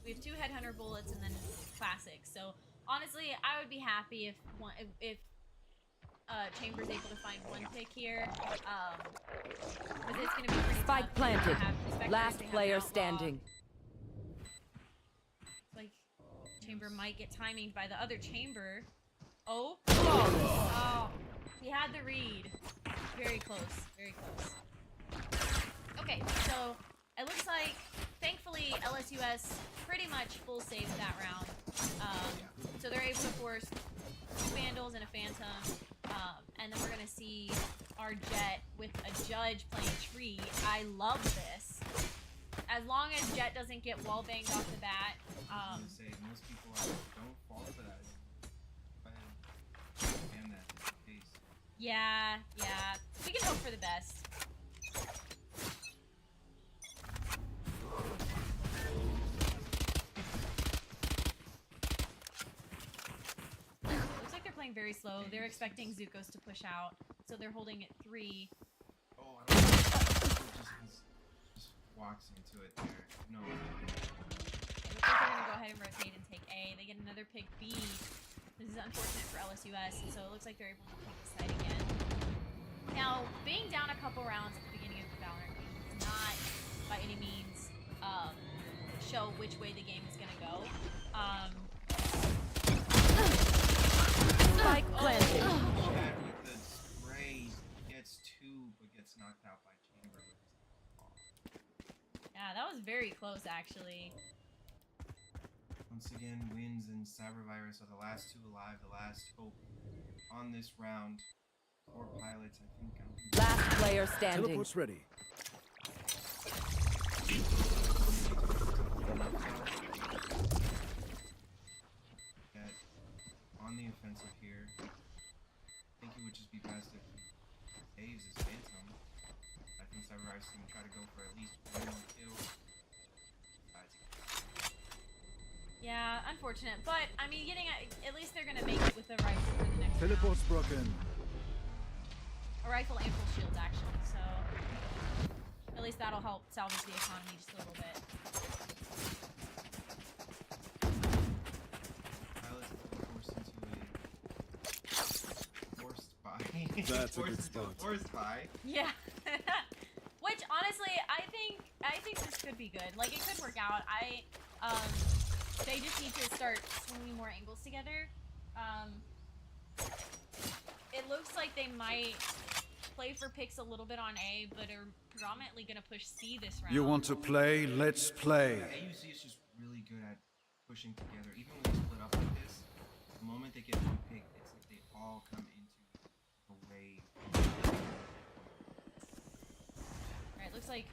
we have 2 headhunter bullets and then classic. So honestly, I would be happy if Chamber's able to find 1 pick here. Because it's gonna be pretty Spike tough. planted. Especially if Last they have player an outlaw. standing. It's like Chamber might get timinged by the other Chamber. Oh. He had the read. Very close. Very close. Okay, so it looks like, thankfully, LSUS pretty much full saves that round. So they're able to force 2 Vandals and a Phantom. And then we're going to see our Jet with a Judge playing Tree. I love this. As long as Jet doesn't get wall banged off the bat. I was gonna say, most people don't fall for that. But damn, that is the case. Yeah. We can hope for the best. Looks like they're playing very slow. They're expecting Zukos to push out, so they're holding at 3. Oh, I don't know. Just walks into it there. No. It looks like they're gonna go ahead and rotate and take A. They get another pick B. This is unfortunate for LSUS, and so it looks like they're able to take the side again. Now, being down a couple rounds at the beginning of the Valorant game does not, by any means, show which way the game is gonna go. Spike planted. Chad with the spray gets 2, but gets knocked out by Chamber with his ball. Yeah, that was very close, actually. Once again, Wins and Cybervirus are the last 2 alive, the last hope on this round. 4 pilots, I think. Last player standing. Teleport's ready. Get on the offensive here. I think it would just be best if he saves his Phantom. I think Cybervirus is going to try to go for at least 1 more kill. Yeah, unfortunate. But, I mean, at least they're gonna make it with a rifle for the next Teleport's round. broken. A rifle and full shields, actually, so at least that'll help salvage the economy just a little bit. Pilots forced into a forced buy. That's a good Forced into a spot. Forced buy. Yeah. Which, honestly, I think this could be good. Like, it could work out. They just need to start swinging more angles together. It looks like they might play for picks a little bit on A, but are predominantly going to push C this round. You want to play? Let's play. AUC is just really good at pushing together. Even when they split up like this, the moment they get 1 pick, it's like they all come into a wave. Alright, looks like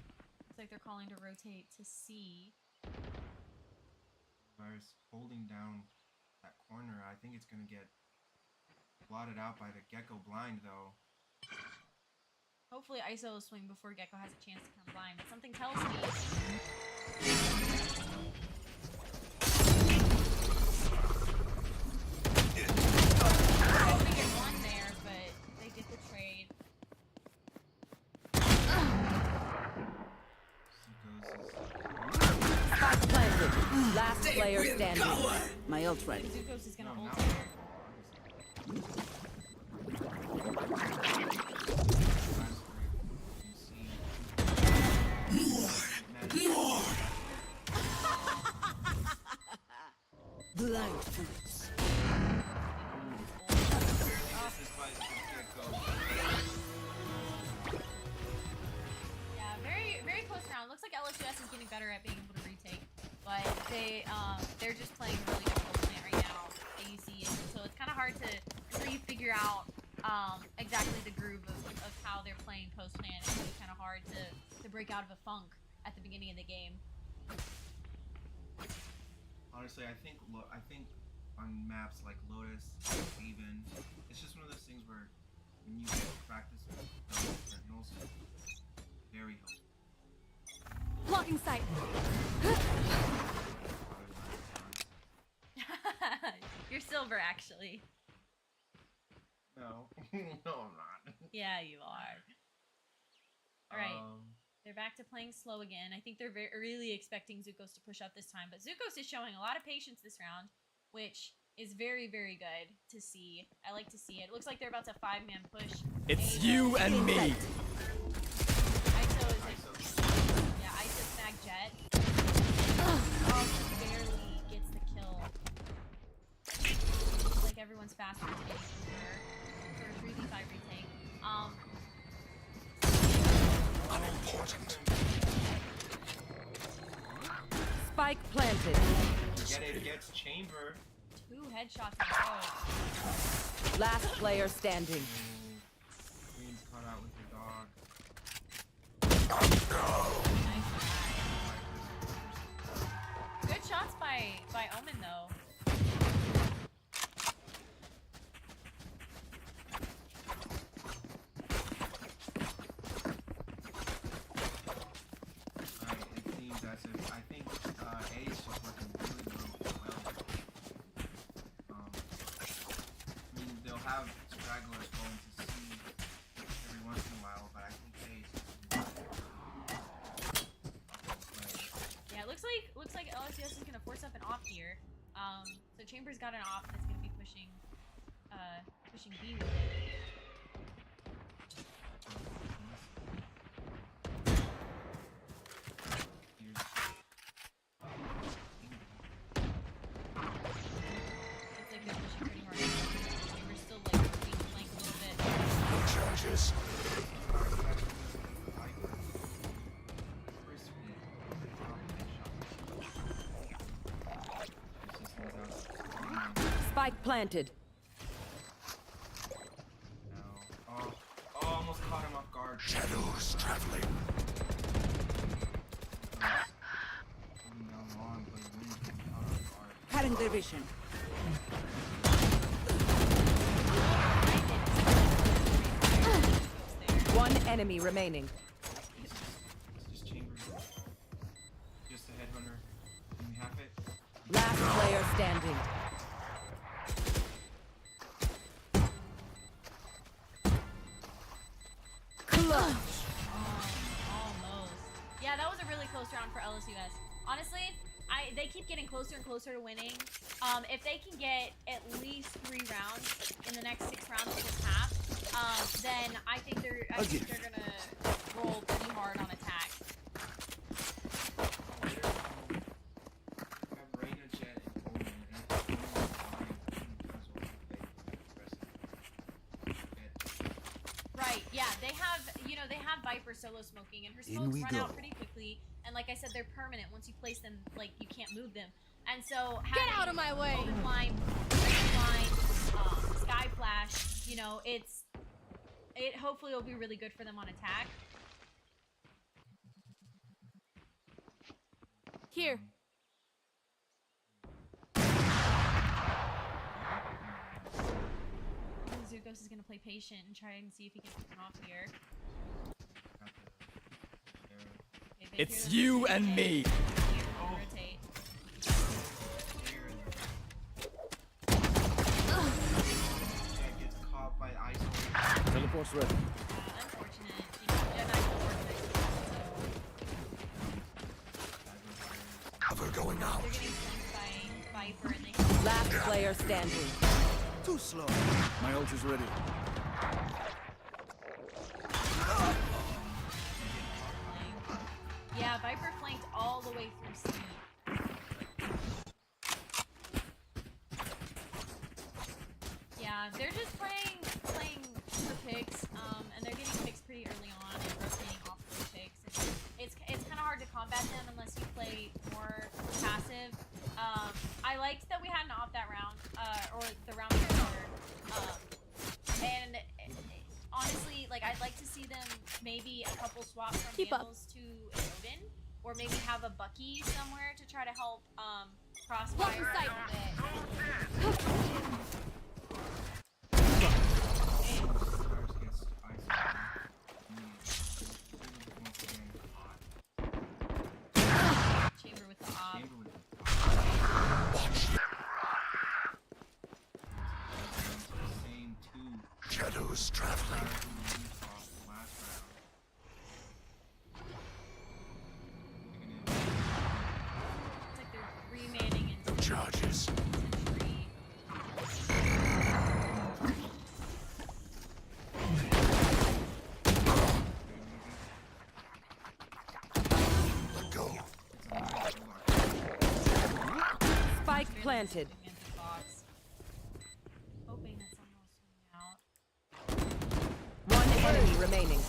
they're calling to rotate to C. Virus holding down that corner. I think it's going to get blotted out by the Gecko blind, though. Hopefully ISO will swing before Gecko has a chance to come blind, but something tells me... They're gonna get 1 there, but they get the trade. Spike planted. Last player standing. My ult ready. Zukos is gonna ult now- here. Blind fruits. Yeah, very close round. Looks like LSUS is getting better at being able to retake, but they're just playing really difficult plant right now. AUC is, so it's kind of hard to really figure out exactly the groove of how they're playing post-plan. It's really kind of hard to break out of a funk at the beginning of the game. Honestly, I think on maps like Lotus, Haven, it's just one of those things where when you get practice with the signals, very helpful. Blocking sight. You're silver, actually. No, no, I'm not. Yeah, you are. All right. They're back to playing slow again. I think they're really expecting Zukos to push up this time, but Zukos is showing a lot of patience this round, which is very, very good to see. I like to see it. It looks like they're about to 5-man push. It's you and me. ISO is like, yeah, ISO snag Jet. Oh, just barely gets the kill. Looks like everyone's faster to getting over for a 3v5 retake. Unimportant. Spike planted. Get it gets chamber. 2 headshots in a row. Last player standing. Queen's caught out with the dog. Good shots by Omen though. I think Ace is working really well. I mean, they'll have stragglers going to see every once in a while, but I think Ace is Yeah, it looks like LSUS is gonna force up an off here. So Chambers got an off that's gonna be pushing B with it. Looks like they're pushing pretty hard. Chambers still like being flanked a little bit. Charges. Spike planted. Oh, almost caught him off guard. Shadows traveling. Holding down long, but he wins when he's caught off guard. Cutting their vision. One enemy remaining. It's just chamber. Just a headhunter. Can we have it? Last player standing. Clutch. Almost. Yeah, that was a really close round for LSUS. Honestly, they keep getting closer and closer to winning. If they can get at least 3 rounds in the next 6 rounds of this half, then I think they're gonna roll pretty hard on attack. Have Reyna, Jet, and Omen, and it's only Right, yeah, they have Viper solo smoking, and her smokes run out pretty quickly, and like I said, they're permanent. Once you place them, like, you can't move them. And so Get out of my way! Open line, Sky Flash, you know, it hopefully will be really good for them on attack. Here. Zukos is gonna play patient and try and see if he can pick it off here. Okay, It's you and me. Rotate. Jet gets caught by ISO. Teleport's ready. Unfortunate. Yeah, not unfortunate. Cover going out. They're getting flanked by Viper and they have Last player standing. Too slow. My ult is ready. Yeah, Viper flanked all the way through C. Yeah, they're just playing the picks, and they're getting picks pretty early on and rotating off those picks. It's kind of hard to combat them unless you play more passive. I liked that we had an off that round, or the round before, and honestly, like, I'd like to see them maybe a couple swap from Keep up. Vandals to Odin, or maybe have a Bucky somewhere to try to help Crossfire Block in a sight. little bit. Cyberfires against Ice. Chamber with the op. Chamber with the same two Shadows traveling. players who we saw last round. It's like they're remanning into No charges. Century. Let go. Spike planted. Against the box. Hoping that someone will swing out. One enemy remaining.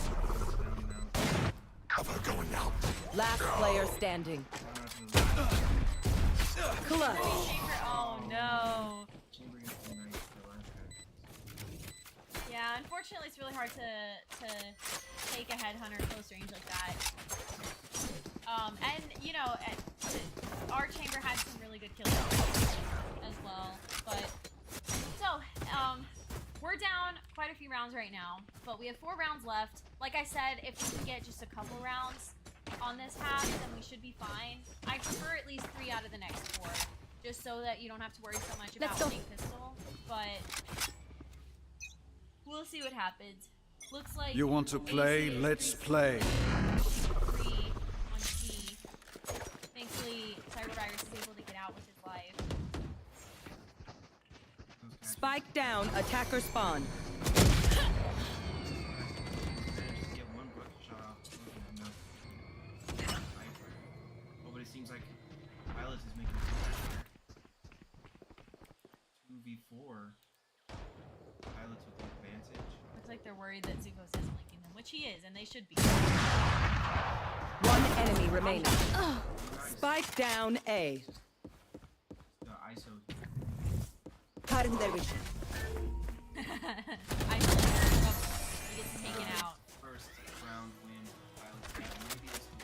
Cover going out. Last player standing. Clutch. Chamber, oh no. Chamber against the Knights, the last guy. Yeah, unfortunately, it's really hard to take a headhunter close range like that. And you know, our chamber had some really good kills as well. But so, we're down quite a few rounds right now, but we have 4 rounds left. Like I said, if we can get just a couple rounds on this half, then we should be fine. I prefer at least 3 out of the next 4, just so that you don't have to worry so much about Let's go. winning pistol. But we'll see what happens. Looks like You want to play? Ace is Let's 3 play. 3 on T. Thankfully, Cybervirus is able to get out with his life. Those guys Spike down. Attacker spawn. managed to get one butt shot off. Wasn't enough. Oh, but it seems like Pilot is making a comeback here. 2v4. Pilot's with the advantage. Looks like they're worried that Zukos isn't linking them, which he is, and they should be. One enemy remaining. Nice. Spike down A. The ISO. Cutting their vision. I feel like they're in trouble. He gets taken out. First round win. Pilot's game. Maybe this one.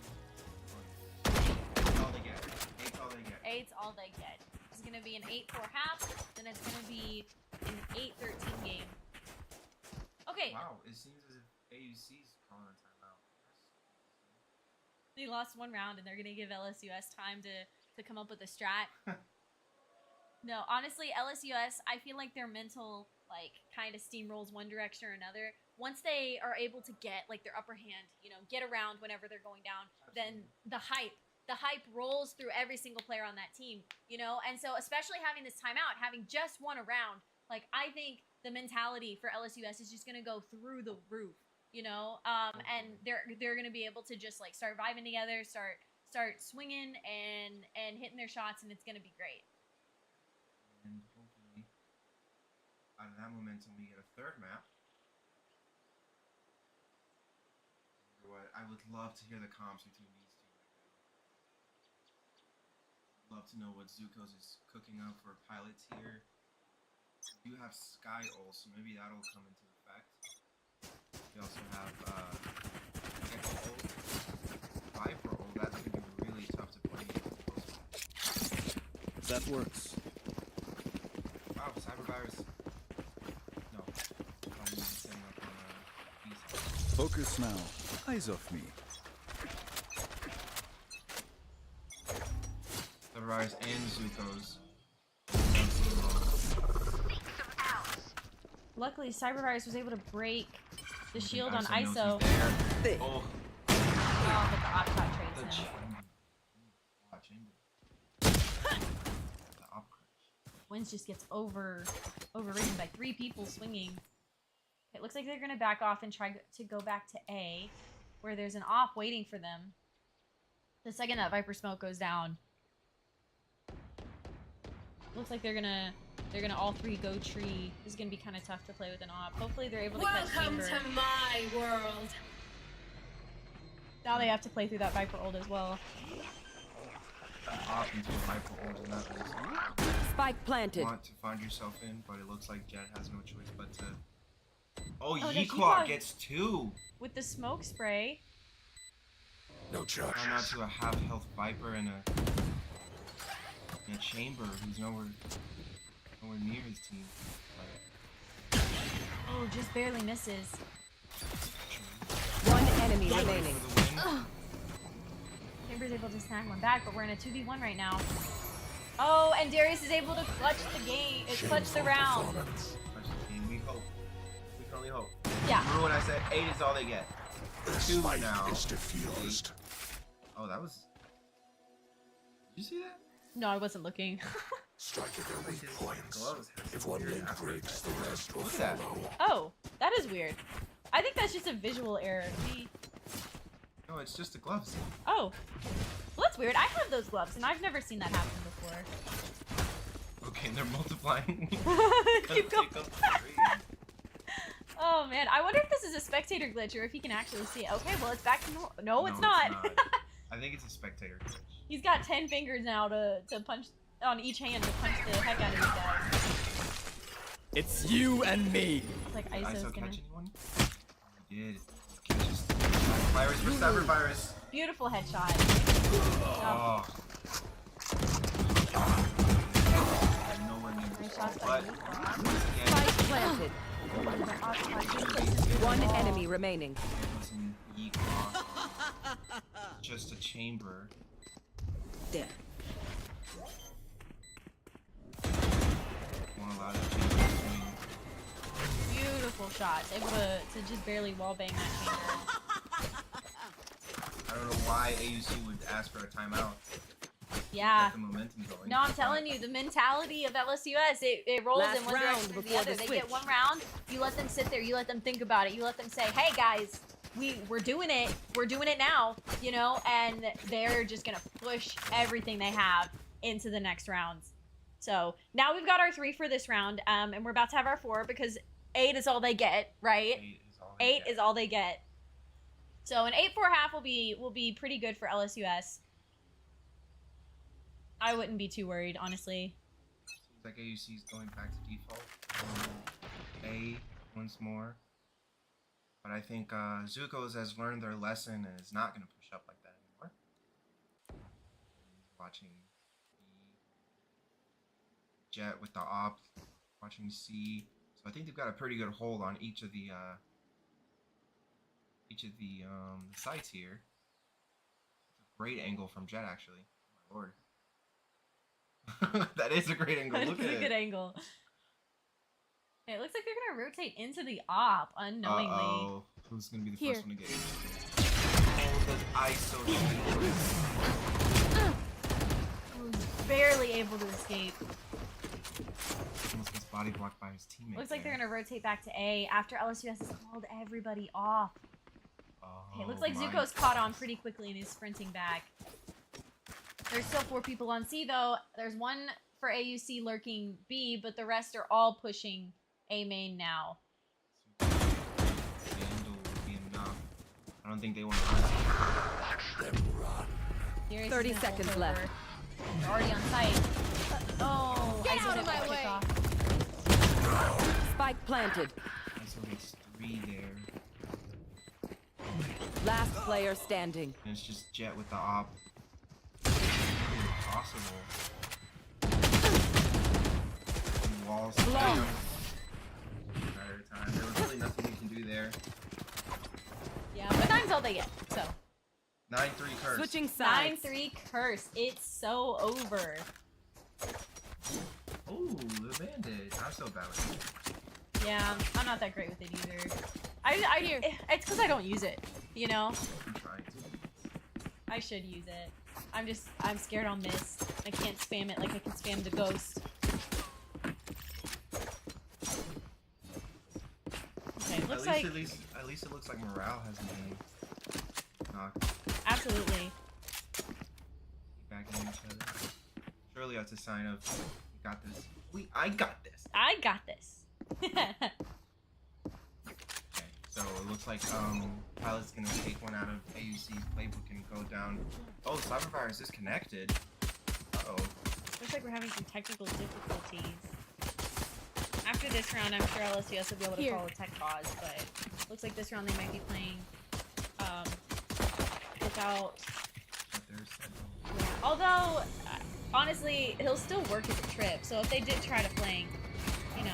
That's all they get. 8's all they get. 8's all they get. It's gonna be an 8-4 half, then it's gonna be an 8-13 game. Okay, Wow, it seems as if AUC's calling a timeout. they lost 1 round, and they're gonna give LSUS time to come up with a strat. No, honestly, LSUS, I feel like their mental, like, kind of steamrolls one direction or another. Once they are able to get, like, their upper hand, you know, get around whenever they're going down, then the hype rolls through every single player on that team, you know? And so, especially having this timeout, having just won a round, like, I think the mentality for LSUS is just going to go through the roof, you know? And they're going to be able to just, like, start vibing together, start swinging and hitting their shots, and it's going to be great. And hopefully, out of that momentum, we get a 3rd map. What I would love to hear the comms between these two right now. Love to know what Zukos is cooking up for pilots here. We do have Sky ult, so maybe that'll come into effect. We also have Echo ult, Viper ult. That's gonna be really tough to play. That works. Wow, Cybervirus. No, I'm setting up on B side. Focus now. Eyes off me. Cybervirus and Zukos. Luckily, Cybervirus was able to break the shield on knows ISO. he's there. Oh, Oh, but the op shot the trades him. chamber. The op crash. Wins just gets overridden by 3 people swinging. It looks like they're gonna back off and try to go back to A, where there's an op waiting for them. The second that Viper smoke goes down, looks like they're gonna all 3 go tree. This is gonna be kind of tough to play with an op. Hopefully they're able to catch chamber. my world. Now they have to play through that Viper ult as well. Op into a Viper ult, and that is Spike planted. want to find yourself in, but it looks like Jet has no choice but to Oh, no, Yeequaw Yeequaw- gets 2. With the smoke spray. No charge. Down out to a half health Viper and a chamber who's nowhere near his team. Oh, just barely misses. One enemy Ready remaining. for the win. Chamber's able to snag one back, but we're in a 2v1 right now. Oh, and Darius is able to clutch the game, clutch the round. Performance. Touch the team. We hope. We can only hope. Yeah. Remember when I said 8 is all they get? This 2 fight now. is diffused. Oh, that was. Did you see that? No, I wasn't looking. Strike at their weak His points. gloves have If some one weird link after breaks, the effects. rest will Look at that. follow. Oh, that is weird. I think that's just a visual error. No, it's just the gloves. Oh. Well, that's weird. I have those gloves, and I've never seen that happen before. Okay, they're multiplying. Keep going. Take up the tree. Oh, man. I wonder if this is a spectator glitch or if he can actually see it. Okay, well, it's back to normal. No, it's not. I think it's a spectator glitch. He's got 10 fingers now to punch on each hand to punch the heck out of these guys. It's you and me. It's like Did ISO's ISO gonna... catch anyone? He did. Catches virus for cyber virus. Beautiful headshot. Oh. Nowhere near Nice this shots one, by but Yeequaw. once again, Spike planted. One enemy remaining. it wasn't Yeequaw. Just a chamber. There. Won't allow that chamber to swing. Beautiful shots. Able to just barely wallbang that chamber. I don't know why AUC would ask for a timeout. Yeah. Get the momentum going. No, I'm telling you, the mentality of LSUS, it rolls Last in one round direction or the before other. the They get switch. one round, you let them sit there, you let them think about it, you let them say, hey guys, we're doing it now, you know, and they're just gonna push everything they have into the next rounds. So now we've got our 3 for this round, and we're about to have our 4 because 8 is all they get, right? 8 is all they get. So an 8-4 half will be pretty good for LSUS. I wouldn't be too worried, honestly. Seems like AUC is going back to default. A once more. But I think Zuko's has learned their lesson and is not going to push up like that anymore. Watching Jet with the op, watching C. So I think they've got a pretty good hold on each of the sites here. It's a great angle from Jet, actually. Oh, my lord. That is a great angle. Look It's at a good it. angle. Okay, it looks like they're gonna rotate into the op unknowingly. Uh-oh. Who's gonna be the Here. first one to get it? Oh, the ISO Barely able to escape. almost gets body blocked by his teammate. Looks like they're there. gonna rotate back to A after LSUS has called everybody off. Okay, looks like my Zuko's caught on pretty quickly and is sprinting back. There's still 4 people on C though. There's 1 for AUC lurking B, but the rest are all pushing A main now. Vandal will be enough. I don't think they want to run. Darius is 30 gonna seconds ult left. over. They're already on site. Oh, Get ISO out of didn't my kick way. off. Spike planted. ISO gets 3 there. Last player standing. And it's just Jet with the op. Impossible. And walls. Blown. Matter of time. There was really nothing we can do there. Yeah, but 9's all they get. So 9-3 curse. Switching sides. 9-3 curse. It's so over. Oh, the bandit. I'm so bad with it. Yeah, I'm not that great with it either. It's because I don't use it. You know, I'm trying to. I should use it. I'm scared I'll miss. I can't spam it like I can spam the ghost. Okay, it looks like At least it looks like morale has been knocked absolutely. back in each other. Surely that's a sign of we got this. I got this. I got this. Okay, so it looks like Pilot's gonna take one out of AUC's playbook and go down. Oh, Cybervirus is connected. Uh-oh. Looks like we're having some technical difficulties. After after this round, I'm sure LSUS will be able to Here. call a tech pause, but looks like this round they might be playing without. But there's Although, honestly, he'll still work as a trip. So if they did try to flank, you know.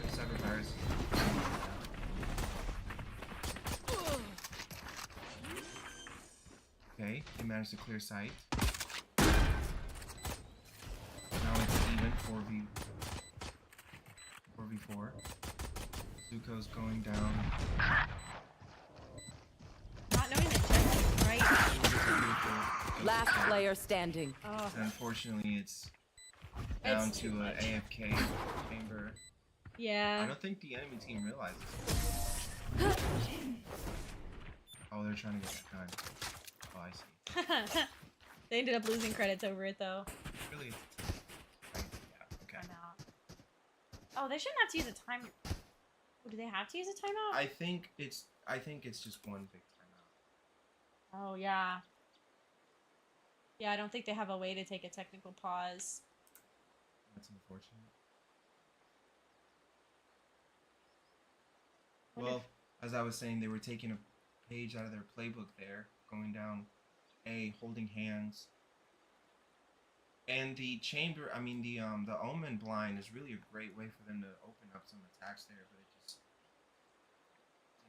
Cybervirus. Okay, he managed to clear sight. Now it's even 4v4. Zuko's going down. Not knowing that Jet's right. Last player standing. Oh, And unfortunately, it's down It's to too an much. AFK chamber. I yeah. don't think the enemy team realizes. Oh, they're trying to get that time. Oh, I see. They ended up losing credits over it though. Really? Yeah, okay. Timeout. Oh, they shouldn't have to use a time. Oh, do they have to use a timeout? I think it's just one big timeout. Oh yeah. Yeah, I don't think they have a way to take a technical pause. That's unfortunate. What Well, as I was saying, they were taking a page out of their playbook there, going down A, holding hands. And the chamber, I mean the Omen blind is really a great way for them to open up some attacks there, but it just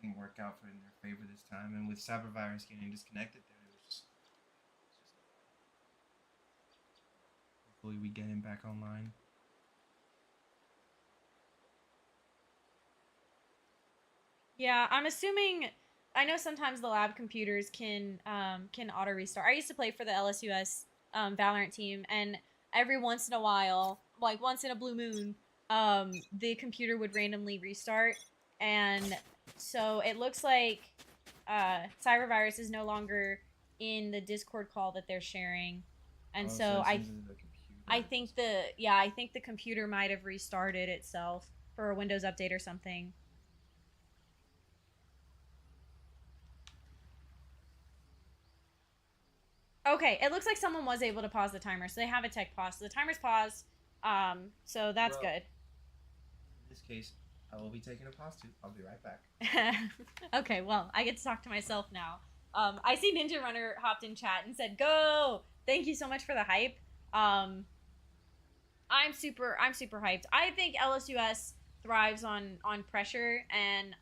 didn't work out in their favor this time. And with Cybervirus getting disconnected there, it was just hopefully we get him back online. Yeah, I'm assuming. I know sometimes the lab computers can auto restart. I used to play for the LSUS Valorant team, and every once in a while, like once in a blue moon, the computer would randomly restart, and so it looks like Cybervirus is no longer in the Discord call that they're sharing, and Oh, so it's I into the computer. I think the computer might have restarted itself for a Windows update or something. Okay, it looks like someone was able to pause the timer, so they have a tech pause. So the timer's paused, so that's Well, good. In this case, I will be taking a pause too. I'll be right back. Okay, well, I get to talk to myself now. I see Ninja Runner hopped in chat and said, "Go! Thank you so much for the hype." I'm super hyped. I think LSUS thrives on pressure, and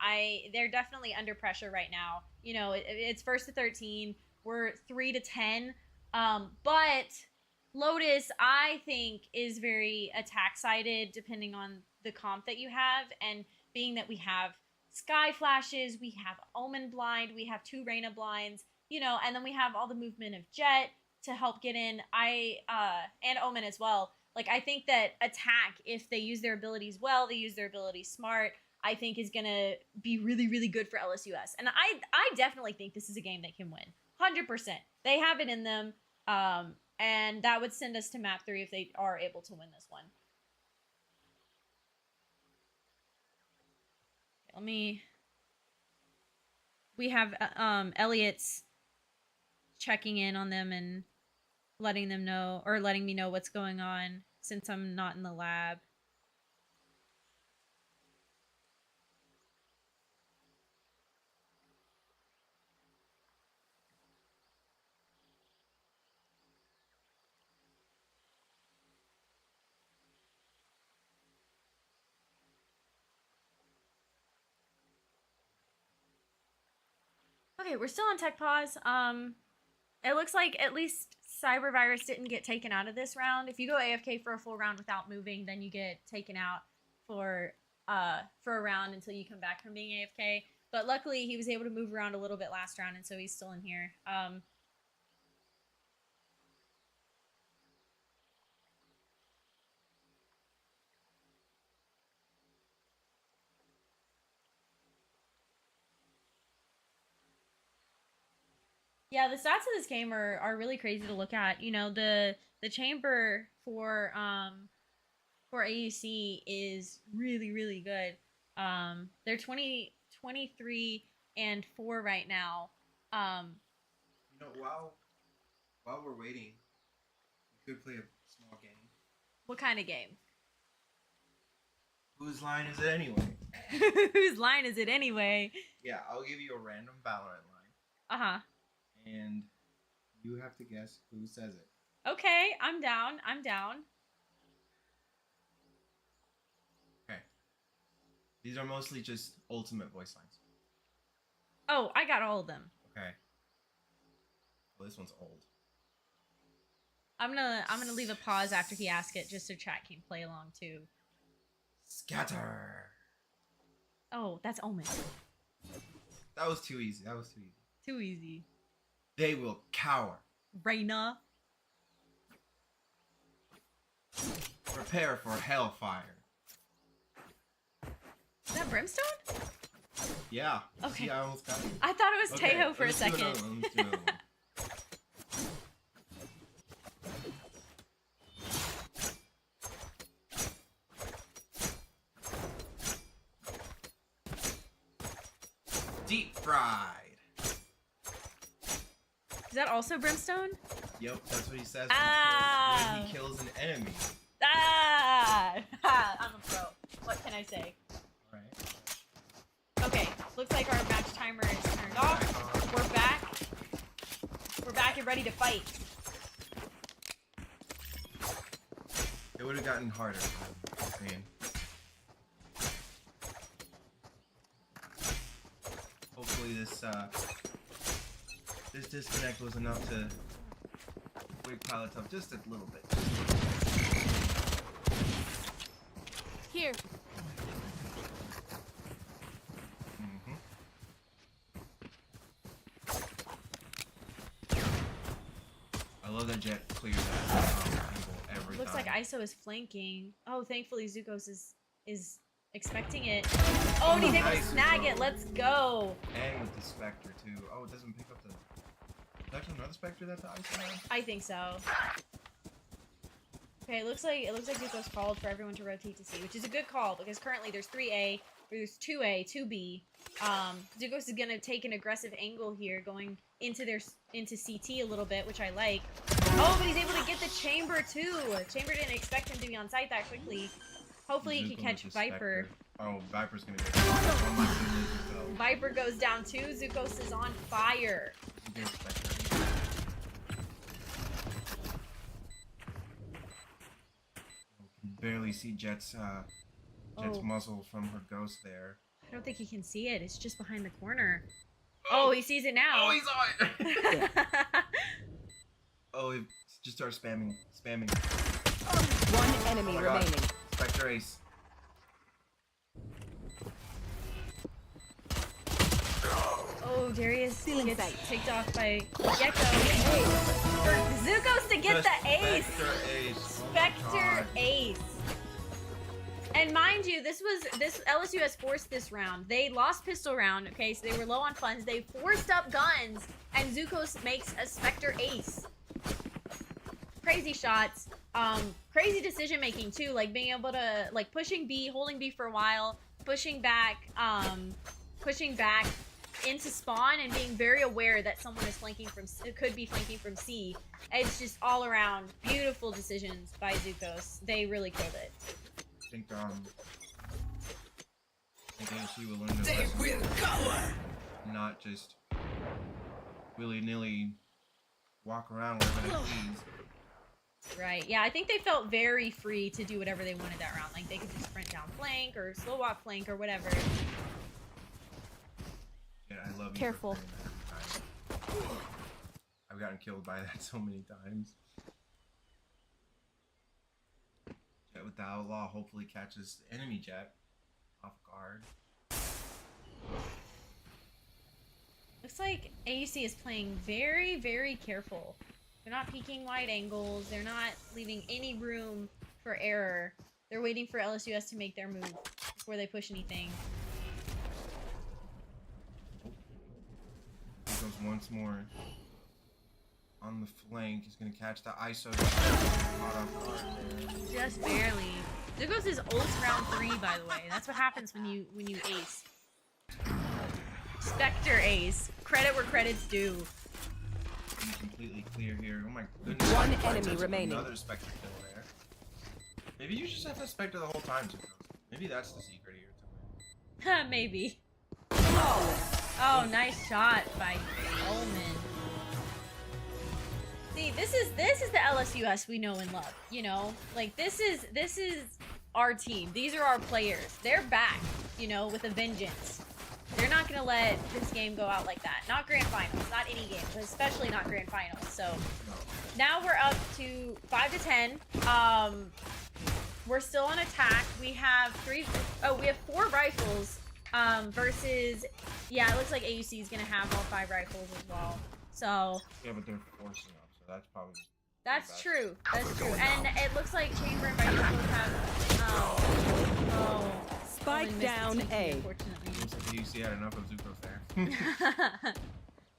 they're definitely under pressure right now. You know, it's first to 13. We're 3 to 10. But Lotus, I think, is very attack sided depending on the comp that you have, and being that we have Sky Flashes, we have Omen Blind, we have 2 Reyna Blinds, you know, and then we have all the movement of Jet to help get in. And Omen as well. Like, I think that attack, if they use their abilities well, they use their abilities smart, I think is gonna be really, really good for LSUS. And I definitely think this is a game they can win. 100%. They have it in them. And that would send us to map 3 if they are able to win this one. We have Elliot's checking in on them and letting them know, or letting me know what's going on since I'm not in the lab. Okay, we're still on tech pause. It looks like at least Cybervirus didn't get taken out of this round. If you go AFK for a full round without moving, then you get taken out for a round until you come back from being AFK. But luckily, he was able to move around a little bit last round, and so he's still in here. Yeah, the stats of this game are really crazy to look at. You know, the chamber for AUC is really, really good. They're 23 and 4 right now. You know, while we're waiting, we could play a small game. What kind of game? Whose line is it anyway? Whose line is it anyway? Yeah, I'll give you a random Valorant line, Uh-huh. and you have to guess who says it. Okay, I'm down. I'm down. Okay. These are mostly just ultimate voice lines. Oh, I got all of them. Okay. Well, this one's old. I'm gonna leave a pause after he asks it just so chat can play along too. Scatter. Oh, that's Omen. That was too easy. That was too easy. Too easy. They will cower. Reyna. Prepare for hellfire. Is that Brimstone? Yeah. Okay. See, I almost got it. I thought it was Okay, Tejo for a let's do second. another one, let's do another one. Deep fried. Is that also Brimstone? Yep, that's what he says Ah. when he kills an enemy. Ah! I'm a pro. What can I say? Alright. Okay, looks like our match timer is turned off. We're back. We're back and ready to fight. It would have gotten harder, I'm saying. Hopefully this disconnect was enough to wake pilots up just a little bit. Here. I love that Jet clears that angle every Looks time. like ISO is flanking. Oh, thankfully Zukos is expecting it. Oh, and he's able to Nice, snag bro. it. Let's go. And with the Spectre too. Oh, it doesn't pick up the... Is there actually another Spectre that the ice has? I think so. Okay, it looks like Zuko's called for everyone to rotate to C, which is a good call because currently there's 3A, there's 2A, 2B. Zukos is gonna take an aggressive angle here, going into CT a little bit, which I like. Oh, but he's able to get the chamber too. Chamber didn't expect him to be on site that quickly. Hopefully he Zuko can catch with the Viper. Spectre. Oh, Viper's gonna get... Oh my goodness, Zuko. Viper goes down too. Zukos is on fire. You get Spectre. You can barely see Jet's Oh. muzzle from her ghost there. I don't think he can see it. It's just behind the corner. Oh, he sees it now. Oh, he saw it! Oh, he just started spamming. One enemy Oh my God. remaining. Spectre Ace. Oh, Darius Stealing gets sight. ticked off by Gecko. For Zukos to get Just the ace. Spectre Ace. Oh my Spectre God. ace. And mind you, this LSUS forced this round. They lost pistol round, okay, so they were low on funds. They forced up guns, and Zukos makes a Spectre ace. Crazy shots. Crazy decision making too, like being able to pushing B, holding B for a while, pushing back into spawn and being very aware that someone is could be flanking from C. It's just all around beautiful decisions by Zukos. They really killed it. I think ASU will learn their lesson. Not just willy-nilly walk around wherever they please. Right, yeah, I think they felt very free to do whatever they wanted that round. Like, they could just sprint down flank or slow walk flank or whatever. Yeah, I love you. Careful. For saying that every time. I've gotten killed by that so many times. Jet with the Outlaw hopefully catches the enemy Jet off guard. Looks like AUC is playing very, very careful. They're not peeking wide angles. They're not leaving any room for error. They're waiting for LSUS to make their move before they push anything. He goes once more on the flank. He's gonna catch the ISO. Caught off guard there. Just barely. Zukos is ult round 3, by the way. That's what happens when you ace. Spectre ace. Credit where credit's due. He's completely clear here. Oh my goodness. One Spectre enemy took remaining. Another Spectre kill there. Maybe you just have to Spectre the whole time, Zuko. Maybe that's the secret here. Maybe. Oh, nice shot by Coleman. See, this is the LSUS we know and love. You know, like this is our team. These are our players. They're back. You know, with a vengeance. They're not gonna let this game go out like that. Not grand finals, not any game, but especially not grand finals. So now we're up to 5-10. We're still on attack. We have 4 rifles. Versus, yeah, it looks like AUC is gonna have all 5 rifles as well. So Yeah, but they're forcing up, so that's probably. that's true. That's true. And it looks like Chamber and Viper both have. Spike down A. Unfortunately. Looks like AUC had enough of Zuko's there.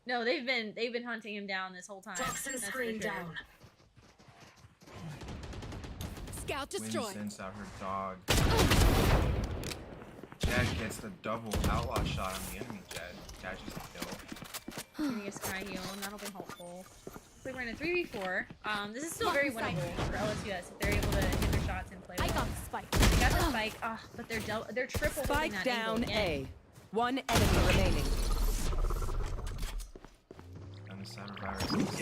No, they've been hunting him down this whole time. Toxin That's screen for sure. down. Scout Win destroyed. sends out her dog. Jet gets the double outlaw shot on the enemy Jet. Catches the kill. Giving a sky heal, and that'll be helpful. Looks like we're in a 3v4. This is still very winnable for LSUS if they're able to hit their shots and play I well. got the spike. They got the spike, but they're triple holding Spike that down angle again. A. One enemy remaining. And the cyber virus is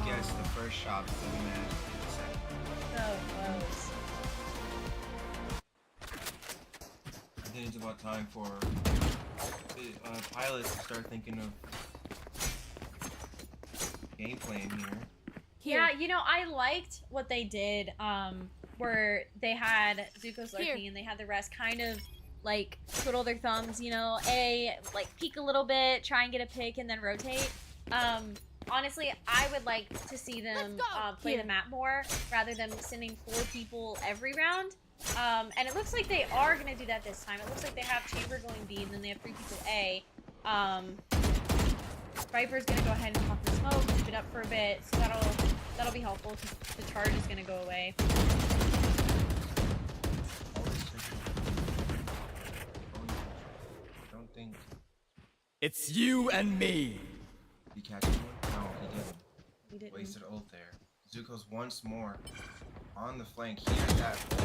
gets the first shot, but then managed to get the second. So close. I think it's about time for the pilots to start thinking of game plan here. Yeah, you know, I liked what they did, where they had Zuko's lurking Here. and they had the rest kind of like twiddle their thumbs, you know, like peek a little bit, try and get a pick, and then rotate. Honestly, I would like to see them Let's go. play Here. the map more rather than sending 4 people every round. And it looks like they are going to do that this time. It looks like they have Chamber going B, and then they have 3 people A. Viper's going to go ahead and pop the smoke, keep it up for a bit, so that'll be helpful because the charge is going to go away. Don't think It's you and me. he catches one. No, he didn't. We didn't. Wasted ult there. Zuko's once more on the flank. Here's that ult.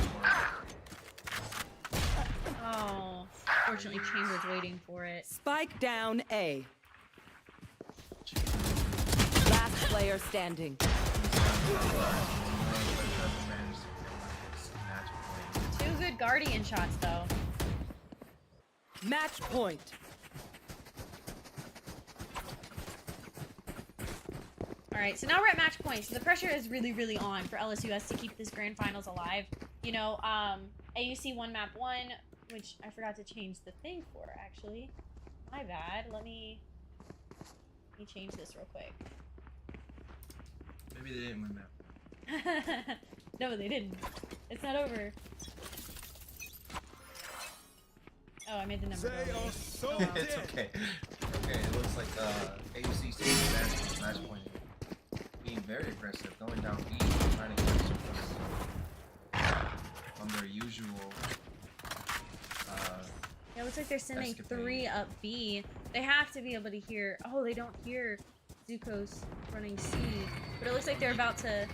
Oh, fortunately, Chamber's waiting for it. Spike down A. Last player standing. 2 good Guardian shots, though. Match point. Alright, so now we're at match point, so the pressure is really, really on for LSUS to keep this grand finals alive. You know, AUC won map 1, which I forgot to change the thing for, actually. My bad. Let me change this real quick. Maybe they didn't win that. No, they didn't. It's not over. Oh, I made the number. go away. It's okay. Okay, it looks like AUC stays match point. Being very aggressive, going down B, trying to get on their usual. Yeah, it looks like they're sending Escapade. 3 up B. They have to be able to hear. Oh, they don't hear Zuko's running C. But it looks like they're about to.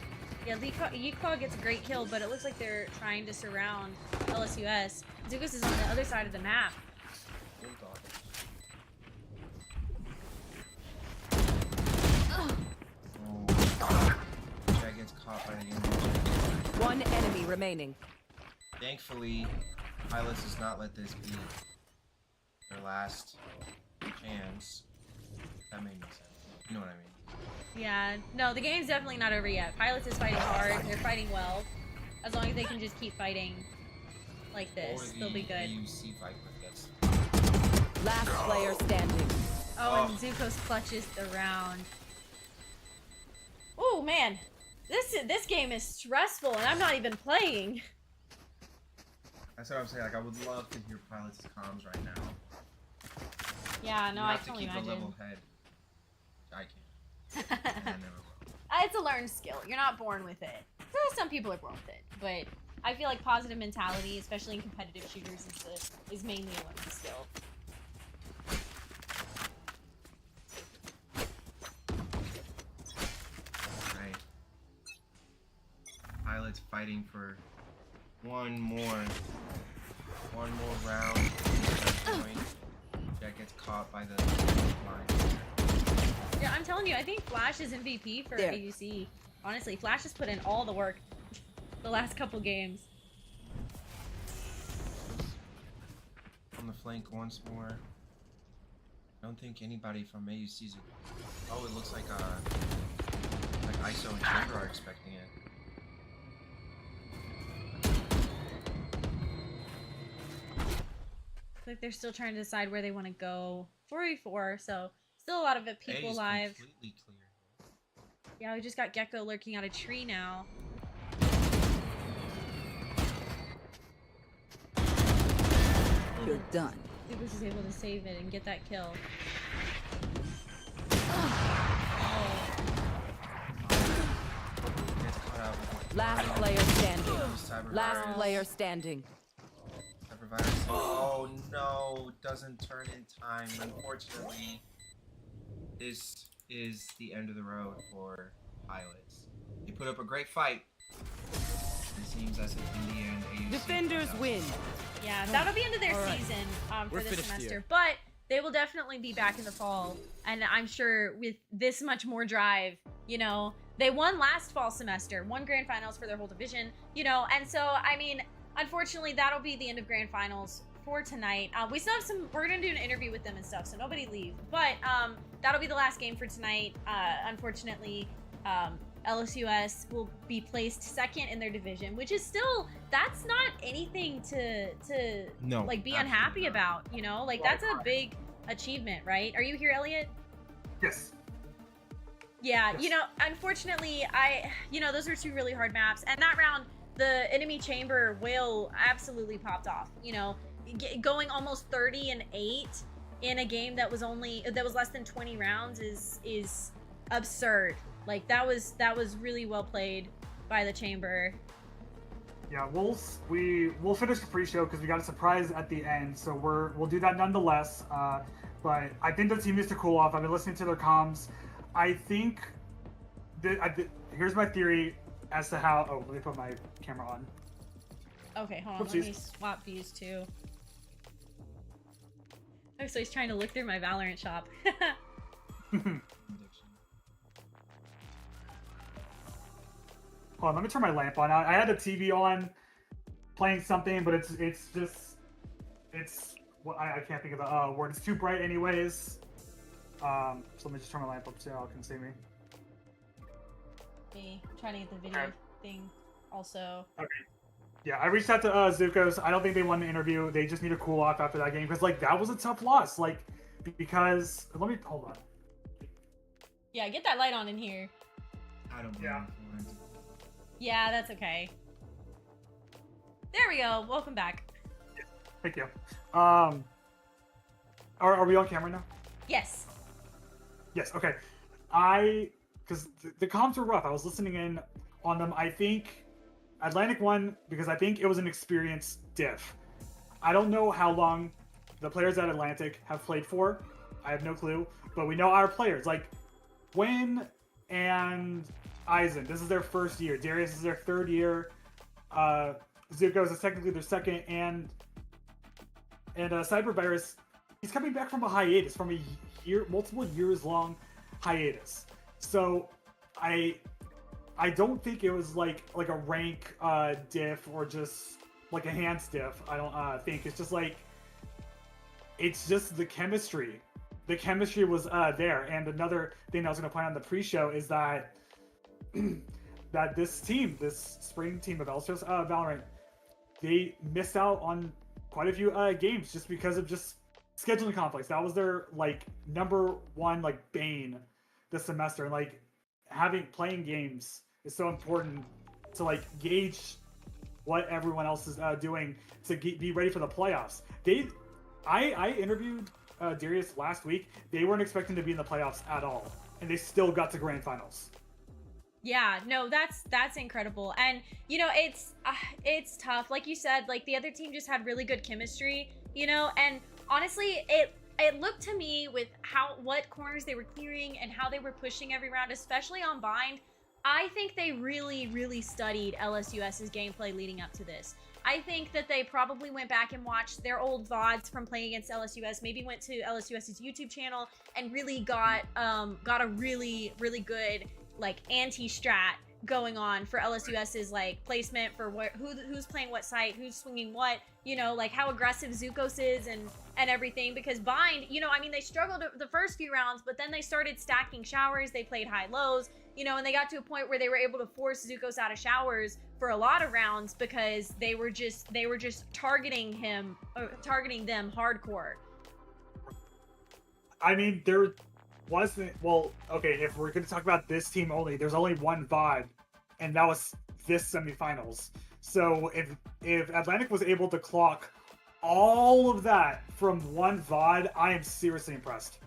Yeah, Yikwa gets a great kill, but it looks like they're trying to surround LSUS. Zuko's is on the other side of the map. Jack gets caught by the enemy. One enemy remaining. Thankfully, Pilots does not let this be their last chance. That made no sense. You know what I mean? Yeah, no, the game's definitely not over yet. Pilots is fighting hard. They're fighting well. As long as they can just keep fighting like this, they'll be good. AUC Viper gets. Last player standing. Oh, and Zuko's clutches the round. Oh man, this game is stressful, and I'm not even playing. That's what I'm saying. Like, I would love to hear Pilots' comms right now. Yeah, no, You I have to can keep imagine. a level head. I can't. I never will. It's a learned skill. You're not born with it. Some people are born with it, but I feel like positive mentality, especially in competitive shooters, is mainly a learned skill. Pilots fighting for one more round. Jet gets caught by the line. Yeah, I'm telling you, I think Flash is MVP for There. AUC. Honestly, Flash has put in all the work the last couple games. On the flank once more. I don't think anybody from AUC's. Oh, it looks like ISO and Chamber are expecting it. Looks like they're still trying to decide where they want to go. 4v4, so still a lot of it A people is live. completely clear. Yeah, we just got Gecko lurking out a tree now. You're done. Lucas is able to save it and get that kill. Gets caught out with Last player standing. Cyber Last virus. player standing. Cyber virus. Oh no, doesn't turn in time. Unfortunately, this is the end of the road for Pilots. They put up a great fight. It seems as if in the end, AUC Defenders comes out. win. Yeah, that'll be end of their All right. season for We're this finished semester. here. But they will definitely be back in the fall. And I'm sure with this much more drive, you know, they won last fall semester, won grand finals for their whole division, you know, and so, I mean, unfortunately, that'll be the end of grand finals for tonight. We still have we're gonna do an interview with them and stuff, so nobody leave. But that'll be the last game for tonight. Unfortunately, LSUS will be placed second in their division, which is still, that's not anything to No, like be absolutely unhappy not. about, you know, like that's a big achievement, right? Are you here, Elliot? Yes. Yeah, Yes. you know, unfortunately, those were two really hard maps, and that round, the enemy chamber whale absolutely popped off. You know, going almost 30-8 in a game that was less than 20 rounds is absurd. Like that was really well played by the chamber. Yeah, we'll finish the pre-show because we got a surprise at the end, so we'll do that nonetheless. But I think the team needs to cool off. I've been listening to their comms. I think here's my theory as to how. Oh, let me put my camera on. Okay, hold on. Let me Oopsies. swap views too. Oh, so he's trying to look through my Valorant shop. Hold on, let me turn my lamp on. I had the TV on, playing something, but it's what I can't think of the word. It's too bright, anyways. So let me just turn my lamp up so y'all can see me. Me trying to get the video Okay. thing also. Okay. Yeah, I reached out to Zuko's. I don't think they won the interview. They just need to cool off after that game because like that was a tough loss. Like because let me hold on. Yeah, get that light on in here. I don't blame Yeah. him for it. Yeah, that's okay. There we go. Welcome back. Thank you. Are we on camera now? Yes. Yes. Okay. Because the comms were rough. I was listening in on them. I think Atlantic won because I think it was an experienced diff. I don't know how long the players at Atlantic have played for. I have no clue. But we know our players. Like, Wynn and Eisen, this is their first year. Darius is their third year. Zuko is technically their second. And Cybervirus, he's coming back from a hiatus, from a multiple years long hiatus. So I don't think it was like a rank diff or just like a hands diff. I don't think it's just like it's just the chemistry. The chemistry was there. And another thing I was going to point out on the pre-show is that that this spring team of LSUS Valorant, they missed out on quite a few games just because of just scheduling conflicts. That was their like number one like bane this semester. And like playing games is so important to like gauge what everyone else is doing to be ready for the playoffs. I interviewed Darius last week. They weren't expecting to be in the playoffs at all, and they still got to grand finals. Yeah, no, that's incredible. And you know, it's tough. Like you said, like the other team just had really good chemistry, you know, and honestly, it looked to me with what corners they were clearing and how they were pushing every round, especially on bind, I think they really, really studied LSUS's gameplay leading up to this. I think that they probably went back and watched their old VODs from playing against LSUS, maybe went to LSUS's YouTube channel and really got a really, really good like anti-strat going on for LSUS's like placement for who's playing what site, who's swinging what, you know, like how aggressive Zukos is and everything. Because Bind, you know, I mean, they struggled the first few rounds, but then they started stacking showers, they played high lows, you know, and they got to a point where they were able to force Zukos out of showers for a lot of rounds because they were just targeting them hardcore. I mean, there wasn't, well, okay, if we're going to talk about this team only, there's only one VOD, and that was this semifinals. So if Atlantic was able to clock all of that from one VOD, I am seriously impressed.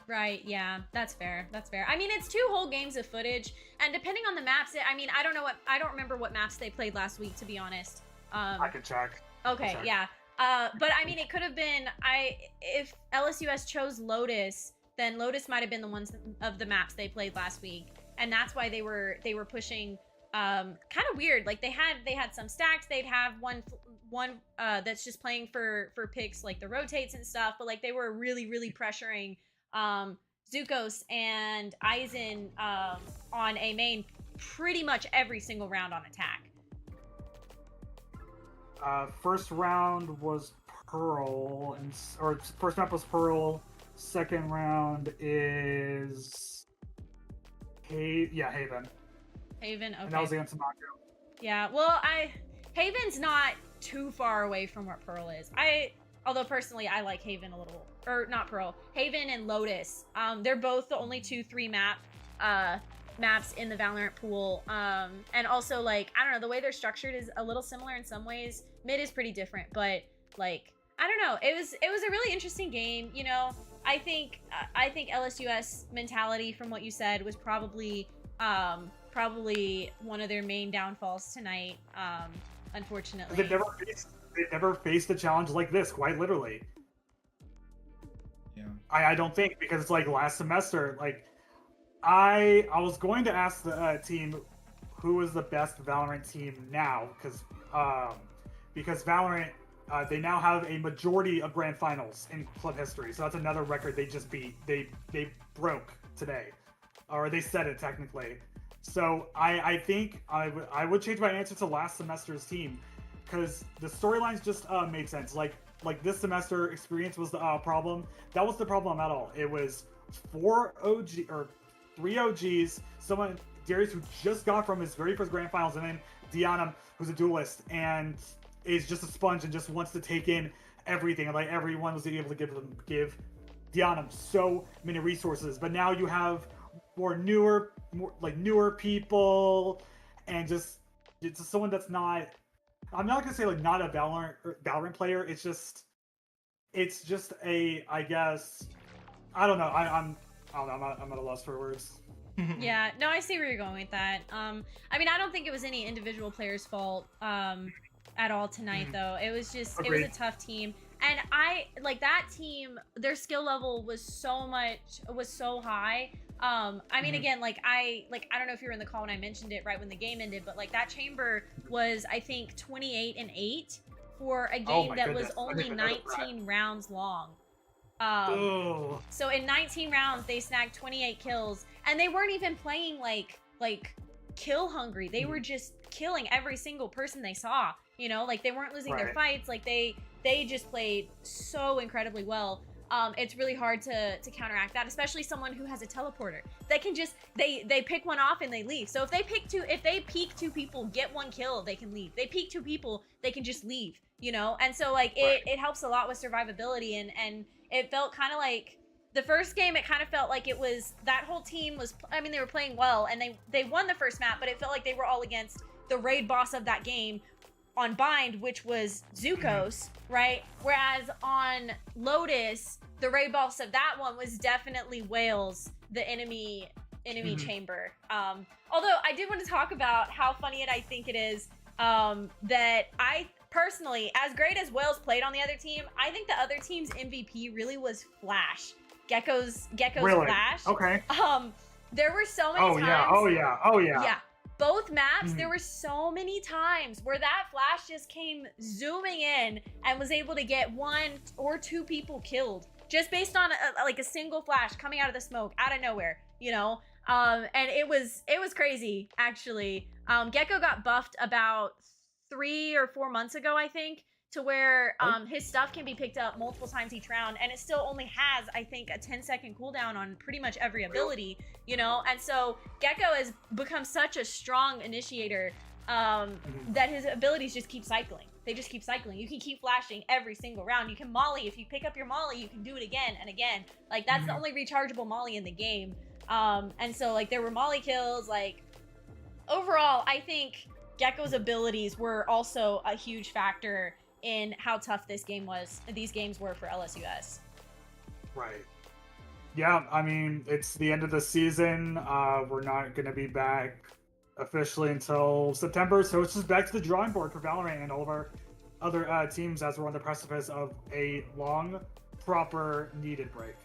Right, yeah, that's fair. That's fair. I mean, it's 2 whole games of footage, and depending on the maps, I mean, I don't remember what maps they played last week, to be honest. I can check. Okay, yeah. But I mean, it could have been, if LSUS chose Lotus, then Lotus might have been the ones of the maps they played last week, and that's why they were pushing kind of weird. Like they had some stacked. They'd have one that's just playing for picks like the rotates and stuff, but like they were really pressuring Zukos and Aizen on A main pretty much every single round on attack. First round was Pearl, or first map was Pearl. Second round is Haven. Haven, okay. And that was against Mako. Yeah, well, Haven's not too far away from what Pearl is. Although personally, I like Haven a little, or not Pearl, Haven and Lotus. They're both the only 2-3 maps in the Valorant pool. And also, like, I don't know, the way they're structured is a little similar in some ways. Mid is pretty different, but like, I don't know. It was a really interesting game. You know, I think LSUS mentality, from what you said, was probably one of their main downfalls tonight. Unfortunately, They've never faced a challenge like this, quite literally. Yeah. I don't think, because it's like last semester. Like, I was going to ask the team who is the best Valorant team now, because Valorant, they now have a majority of grand finals in club history. So that's another record they just beat. They broke today, or they set it technically. So I think I would change my answer to last semester's team, because the storylines just made sense. Like this semester, experience was the problem. That was the problem at all. It was 3 OGs, someone, Darius, who just got from his very first grand finals, and then Diana, who's a duelist and is just a sponge and just wants to take in everything. And like everyone was able to give Diana so many resources. But now you have more newer people, and it's just someone that's not. I'm not gonna say like not a Valorant player. It's just a, I guess, I don't know. I'm at a loss for words. Yeah, no, I see where you're going with that. I mean, I don't think it was any individual player's fault at all tonight, though. It was just, Agreed. It was a tough team. And I, like, that team, their skill level was so high. I mean, again, I don't know if you were in the call when I mentioned it right when the game ended, but like that chamber was, I think, 28-8 for a game that was only 19 rounds long. So in 19 rounds, they snagged 28 kills, and they weren't even playing like kill hungry. They were just killing every single person they saw, you know, like they weren't losing their fights. Like they just played so incredibly well. It's really hard to counteract that, especially someone who has a teleporter. They can just, they pick one off and they leave. So if they peek 2 people, get 1 kill, they can leave. They peek 2 people, they can just leave, you know? And so like it helps a lot with survivability, and it felt kind of like the first game, it kind of felt like it was, that whole team was, I mean, they were playing well, and they won the first map, but it felt like they were all against the raid boss of that game on Bind, which was Zukos, right? Whereas on Lotus, the raid boss of that one was definitely Wales, the enemy chamber. Although I did want to talk about how funny I think it is that I personally, as great as Wales played on the other team, I think the other team's MVP really was Flash. Gecko's really? Flash. Okay. There were so many Oh times. yeah. Oh yeah. Oh yeah. Yeah. Both maps, Mhm. there were so many times where that flash just came zooming in and was able to get 1 or 2 people killed just based on a single flash coming out of the smoke out of nowhere, you know. And it was crazy actually. Gecko got buffed about 3 or 4 months ago, I think, to where his stuff can be picked up multiple times each round, and it still only has, I think, a 10-second cooldown on pretty much every ability, you know. And so Gecko has become such a strong initiator that his abilities just keep cycling. They just keep cycling. You can keep flashing every single round. You can molly. If you pick up your molly, you can do it again and again. Like, that's the only rechargeable molly in the game. And so, like, there were molly kills. Like, overall, I think Gecko's abilities were also a huge factor in how tough these games were for LSUS. Right. Yeah, I mean, it's the end of the season. We're not going to be back officially until September, so it's just back to the drawing board for Valorant and all of our other teams as we're on the precipice of a long, proper, needed break.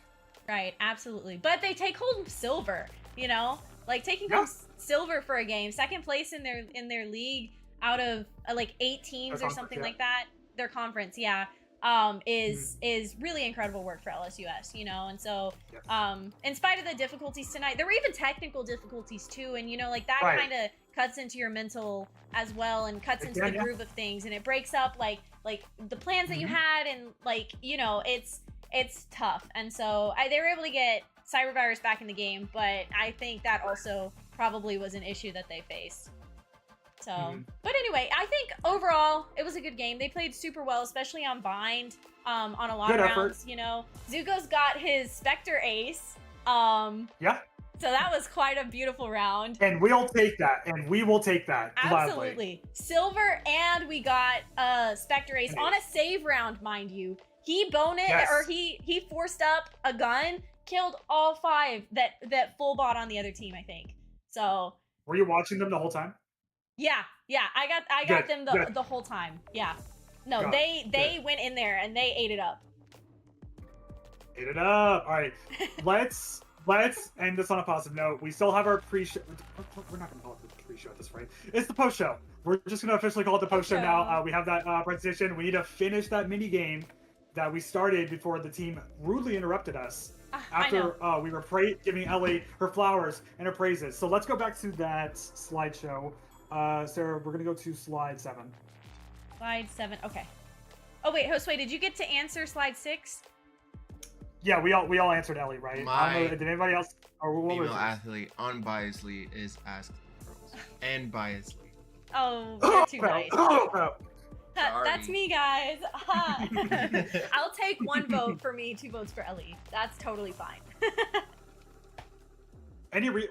Right, absolutely. But they take home silver, you know? Like, taking home silver for a game, second place in their league out of like 8 teams or something like that. Their conference, is really incredible work for LSUS, you know. And so in spite of the difficulties tonight, there were even technical difficulties too, and you know, like that kind of cuts into your mental as well and cuts into the groove of things, and it breaks up like the plans that you had, and like, you know, it's tough. And so they were able to get Cybervirus back in the game, but I think that also probably was an issue that they faced. So, but anyway, I think overall it was a good game. They played super well, especially on bind, on a lot of rounds. You know, Zuko's got his Spectre ace. Yeah. So that was quite a beautiful round. And we'll take that, and we will take that Absolutely. gladly. Silver, and we got Spectre ace on a save round, mind you. He or he forced up a gun, killed all 5 that full bot on the other team, I think. So. Were you watching them the whole time? Yeah, I got them the whole time. Yeah, no, they went in there and they ate it up. Ate it up. All right, let's end this on a positive note. We still have our pre-show. We're not gonna call it the pre-show at this point. It's the post-show. We're just gonna officially call it the post-show now. We have that presentation. We need to finish that mini game that we started before the team rudely interrupted us. After we were giving Ellie her flowers and her praises. So let's go back to that slideshow. Sarah, we're gonna go to slide 7. Slide 7. Okay. Oh wait, Josue, did you get to answer slide 6? Yeah, we all answered Ellie, right? Did anybody else? Or what female athlete unbiasedly is asked girls, and biasedly. Oh, you're too nice. That's Sorry. me, guys. I'll take 1 vote for me, 2 votes for Ellie. That's totally fine.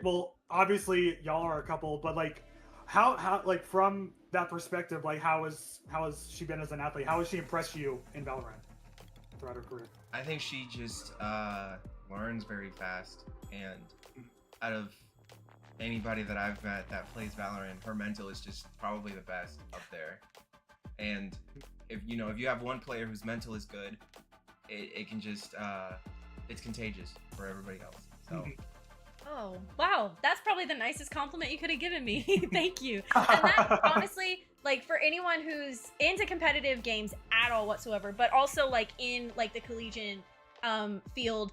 Well, obviously y'all are a couple, but like, how like from that perspective, like how has she been as an athlete? How has she impressed you in Valorant throughout her career? I think she just learns very fast, and out of anybody that I've met that plays Valorant, her mental is just probably the best up there. And if you have one player whose mental is good, it can just it's contagious for everybody else. So. Oh, wow. That's probably the nicest compliment you could have given me. Thank you. And that, honestly, like, for anyone who's into competitive games at all whatsoever, but also, like, in, like, the collegiate field,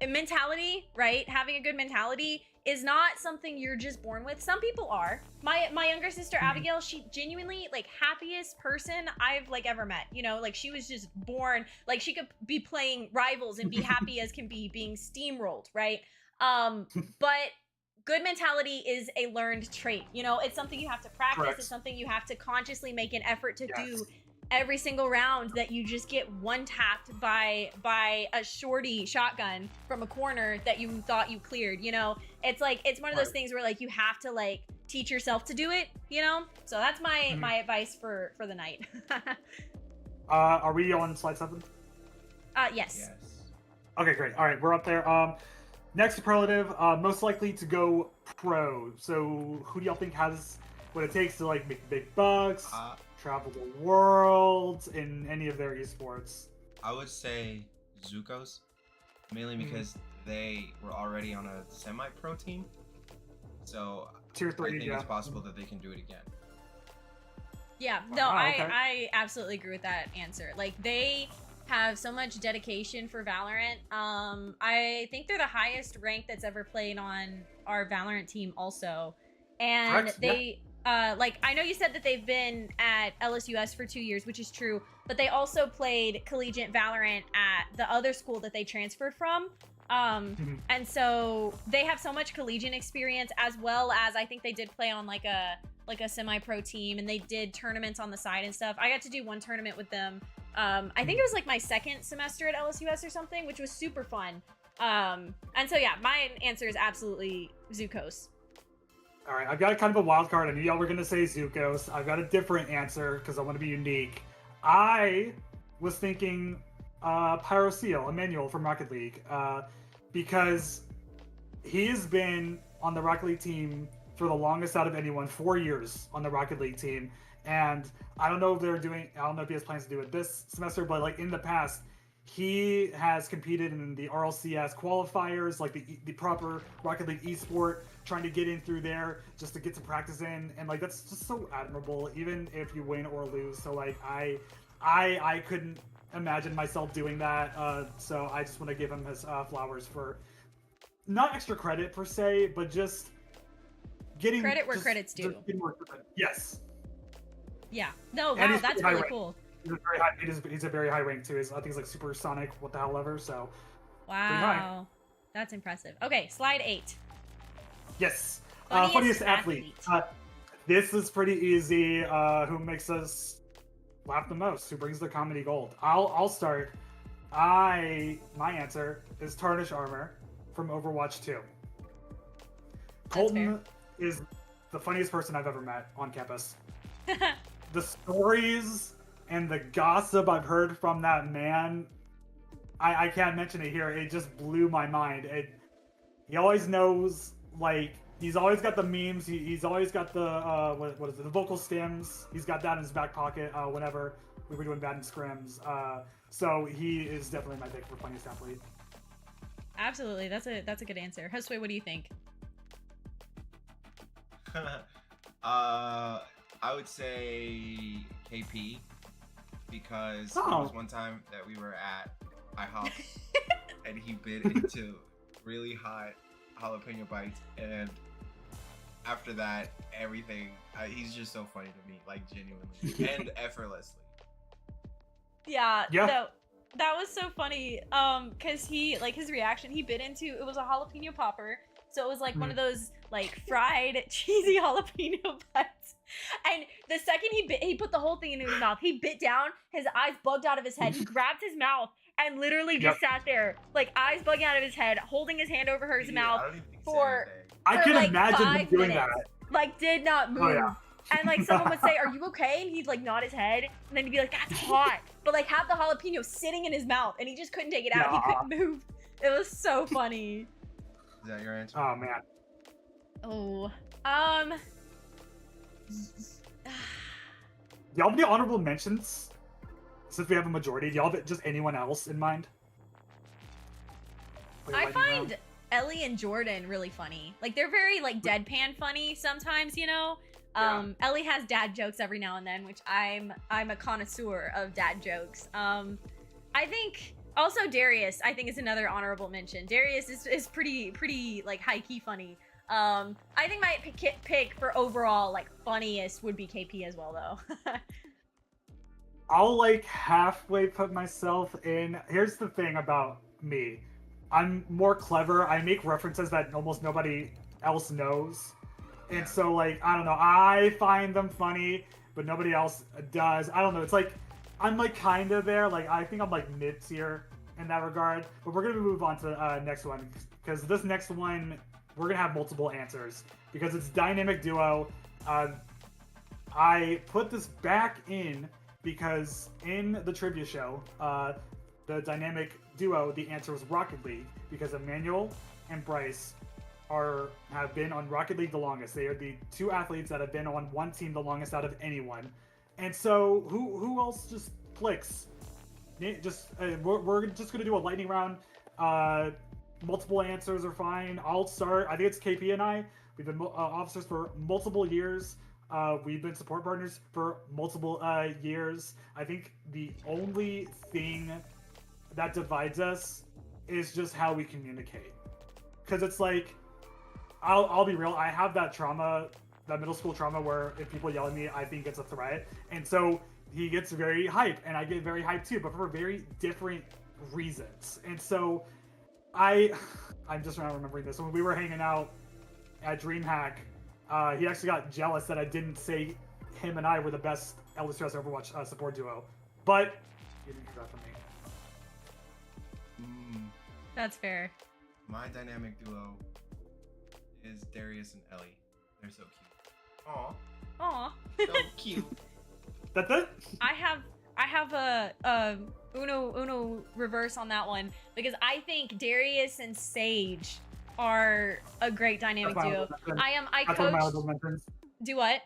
mentality, right? Having a good mentality is not something you're just born with. Some people are. My younger sister, Abigail, she genuinely, like, happiest person I've, like, ever met. You know, like, she was just born, like, she could be playing Rivals and be happy as can be being steamrolled, right? But good mentality is a learned trait. You know, it's something you have to practice. Correct. It's something you have to consciously make an effort to do every single round, that you just get one-tapped by a shorty shotgun from a corner that you thought you cleared. You know, it's like, it's one of those things where, like, you have to, like, teach yourself to do it, you know? So that's my advice for the night. Are we on slide 7? Yes. Okay, great. All right, we're up there. Next superlative, most likely to go pro. So who do y'all think has what it takes to, like, make big bucks, travel the world in any of their esports? I would say Zuko's. mainly because they were already on a semi-pro team. So Tier 3, I think yeah. it's possible that they can do it again. Yeah, Wow, no, okay. I absolutely agree with that answer. Like, they have so much dedication for Valorant. I think they're the highest rank that's ever played on our Valorant team also. And Correct, they, like, I know you said that they've been at LSUS for 2 years, which is true, but they also played collegiate Valorant at the other school that they transferred from. And so they have so much collegiate experience, as well as I think they did play on like a semi-pro team, and they did tournaments on the side and stuff. I got to do one tournament with them. I think it was like my second semester at LSUS or something, which was super fun. And so yeah, my answer is absolutely Zukos. All right, I've got kind of a wild card. I knew y'all were gonna say Zukos. I've got a different answer because I want to be unique. I was thinking Pyroseal, Emmanuel from Rocket League, because he has been on the Rocket League team for the longest out of anyone, 4 years on the Rocket League team. And I don't know if I don't know if he has plans to do it this semester, but like in the past, he has competed in the RLCS qualifiers, like the proper Rocket League esport, trying to get in through there just to get some practice in. And like, that's just so admirable, even if you win or lose. So like, I couldn't imagine myself doing that. So I just want to give him his flowers for not extra credit per se, but just getting Credit where credit's due. Yes. Yeah. No, And wow, he's that's pretty high really rank. cool. He's a very high rank too. I think he's like supersonic, what the hell ever. So Wow. That's impressive. Okay, slide 8. yes, Funniest funniest athlete. This is pretty easy. Who makes us laugh the most? Who brings the comedy gold? I'll start. My answer is Tarnish Armor from Overwatch 2. Colton is the funniest person I've ever met on campus. The stories and the gossip I've heard from that man, I can't mention it here. It just blew my mind. He always knows, like, he's always got the memes. He's always got the, what is it, the vocal stems. He's got that in his back pocket whenever we were doing bad in scrims. So he is definitely my pick for funniest athlete. Absolutely. That's a good answer. Josue, what do you think? I would say KP, because there was one time that we were at IHOP and he bit into really hot jalapeno bites, and after that, everything, he's just so funny to me, like, genuinely and effortlessly. Yeah. No, that was so funny. Cause he, like, his reaction, he bit into, it was a jalapeno popper. So it was like one of those like fried cheesy jalapeno bites. And the second he put the whole thing into his mouth. He bit down, his eyes bugged out of his head. He grabbed his mouth and literally just sat there, like eyes bugging out of his head, holding his hand over his mouth for I can like imagine him 5 doing minutes. that. Like, did not move. Oh, yeah. And like someone would say, "Are you okay?" And he'd like nod his head, and then he'd be like, "That's hot," but like have the jalapeno sitting in his mouth, and he just couldn't take it out. He couldn't move. It was so funny. Is that your answer? Oh man. Oh, Y'all have any honorable mentions? Since we have a majority, do y'all have just anyone else in mind? I find Ellie and Jordan really funny. Like, they're very like deadpan funny sometimes, you know. Ellie has dad jokes every now and then, which I'm a connoisseur of dad jokes. I think also Darius, I think, is another honorable mention. Darius is pretty like high key funny. I think my pick for overall like funniest would be KP as well, though. I'll like halfway put myself in. Here's the thing about me. I'm more clever. I make references that almost nobody else knows. And so like, I don't know, I find them funny, but nobody else does. I don't know. It's like, I'm like kind of there. Like, I think I'm like mid-tier in that regard, but we're going to move on to next one, because this next one, we're going to have multiple answers because it's dynamic duo. I put this back in because in the trivia show, the dynamic duo, the answer was Rocket League, because Emmanuel and Bryce have been on Rocket League the longest. They are the two athletes that have been on one team the longest out of anyone. And so who else just clicks? We're just gonna do a lightning round. Multiple answers are fine. I'll start. I think it's KP and I. We've been officers for multiple years. We've been support partners for multiple years. I think the only thing that divides us is just how we communicate. Because it's like, I'll be real. I have that trauma, that middle school trauma, where if people yell at me, I think it's a threat. And so he gets very hype, and I get very hyped too, but for very different reasons. And so I'm just not remembering this. When we were hanging out at DreamHack, he actually got jealous that I didn't say him and I were the best LSUS Overwatch support duo. But he didn't hear that from me. That's fair. My dynamic duo is Darius and Ellie. They're so cute. Aw. Aw. So cute. That's it? I have a Uno reverse on that one, because I think Darius and Sage are a great dynamic duo. I That's one of my coached. honorable mentions. Do what?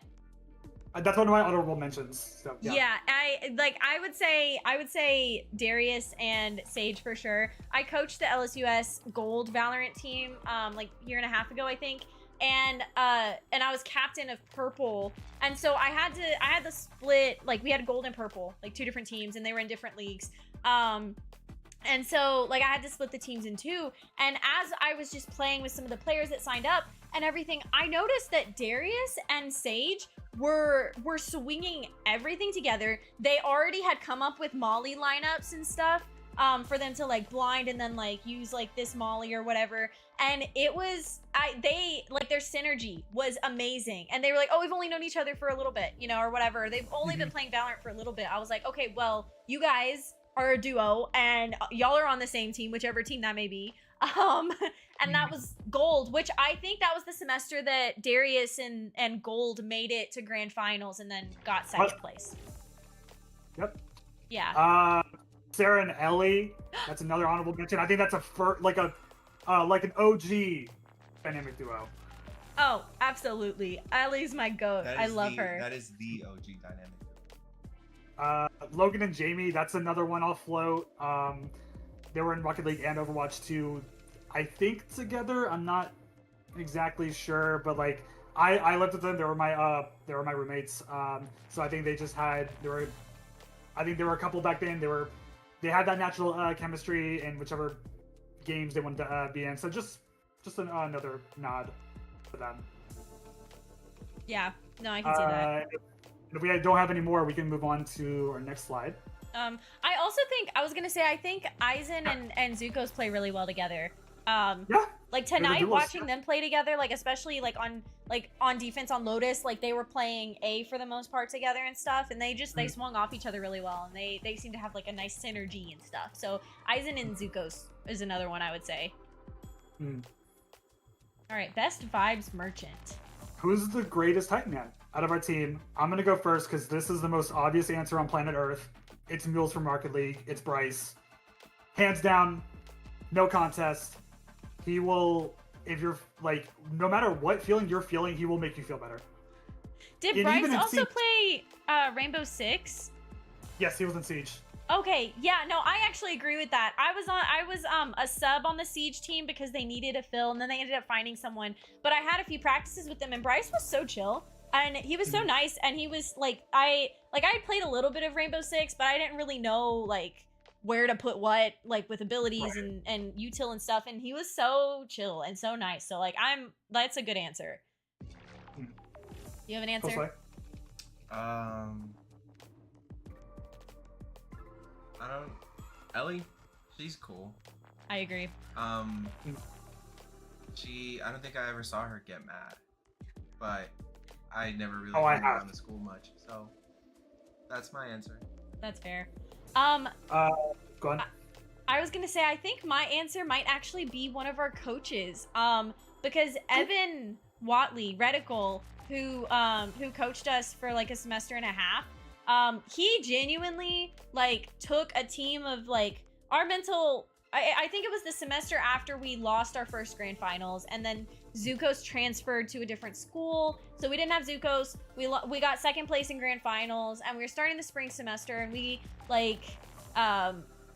That's one of my honorable mentions. So, yeah. I would say Darius and Sage for sure. I coached the LSUS Gold Valorant team like a year and a half ago, I think. And I was captain of purple, and so I had to split, like, we had gold and purple, like 2 different teams, and they were in different leagues. And so, like, I had to split the teams in 2. And as I was just playing with some of the players that signed up and everything, I noticed that Darius and Sage were swinging everything together. They already had come up with Molly lineups and stuff for them to, like, blind and then, like, use, like, this Molly or whatever. And it was, their synergy was amazing. And they were like, oh, we've only known each other for a little bit, you know, or whatever. They've only been playing Valorant for a little bit. I was like, okay, well, you guys are a duo and y'all are on the same team, whichever team that may be. And that was gold, which I think that was the semester that Darius and Gold made it to grand finals and then got second place. Yep. Yeah. Sarah and Ellie, that's another honorable mention. I think that's like an OG dynamic duo. Oh, absolutely. Ellie's my goat. I love her. That is the OG dynamic. Logan and Jamie, that's another one I'll float. They were in Rocket League and Overwatch 2, I think, together. I'm not exactly sure, but like I lived with them. They were my roommates. So I think they just had I think they were a couple back then. They had that natural chemistry in whichever games they wanted to be in. So just another nod for them. Yeah, no, I can see that. If we don't have any more, we can move on to our next slide. I also think, I think Aizen and Zuko's play really well together. Yeah. Like tonight, watching them play together, like especially like on defense on Lotus, like they were playing A for the most part together and stuff, and they swung off each other really well, and they seem to have like a nice synergy and stuff. So Aizen and Zuko's is another one I would say. All right, best vibes merchant. Who's the greatest Titan man out of our team? I'm gonna go first because this is the most obvious answer on planet Earth. It's Mules from Rocket League. It's Bryce. Hands down, no contest. He will, if you're like, no matter what feeling you're feeling, he will make you feel better. Did Bryce also play Rainbow Six? Yes, he was in Siege. Okay, yeah, no, I actually agree with that. I was a sub on the Siege team because they needed a fill, and then they ended up finding someone. But I had a few practices with them, and Bryce was so chill, and he was so nice, and he was like, I had played a little bit of Rainbow Six, but I didn't really know like where to put what, like with abilities and util and stuff, and he was so chill and so nice. So like that's a good answer. You have an answer? Ellie, she's cool. I agree. I don't think I ever saw her get mad, but I never really hung around the school much, so that's my answer. That's fair. Go on. I was gonna say, I think my answer might actually be one of our coaches, because Evan Watley, Reticle, who coached us for like a semester and a half, he genuinely like took a team of like our mental. I think it was the semester after we lost our first grand finals, and then Zuko's transferred to a different school, so we didn't have Zuko's. We got second place in grand finals, and we were starting the spring semester, and we like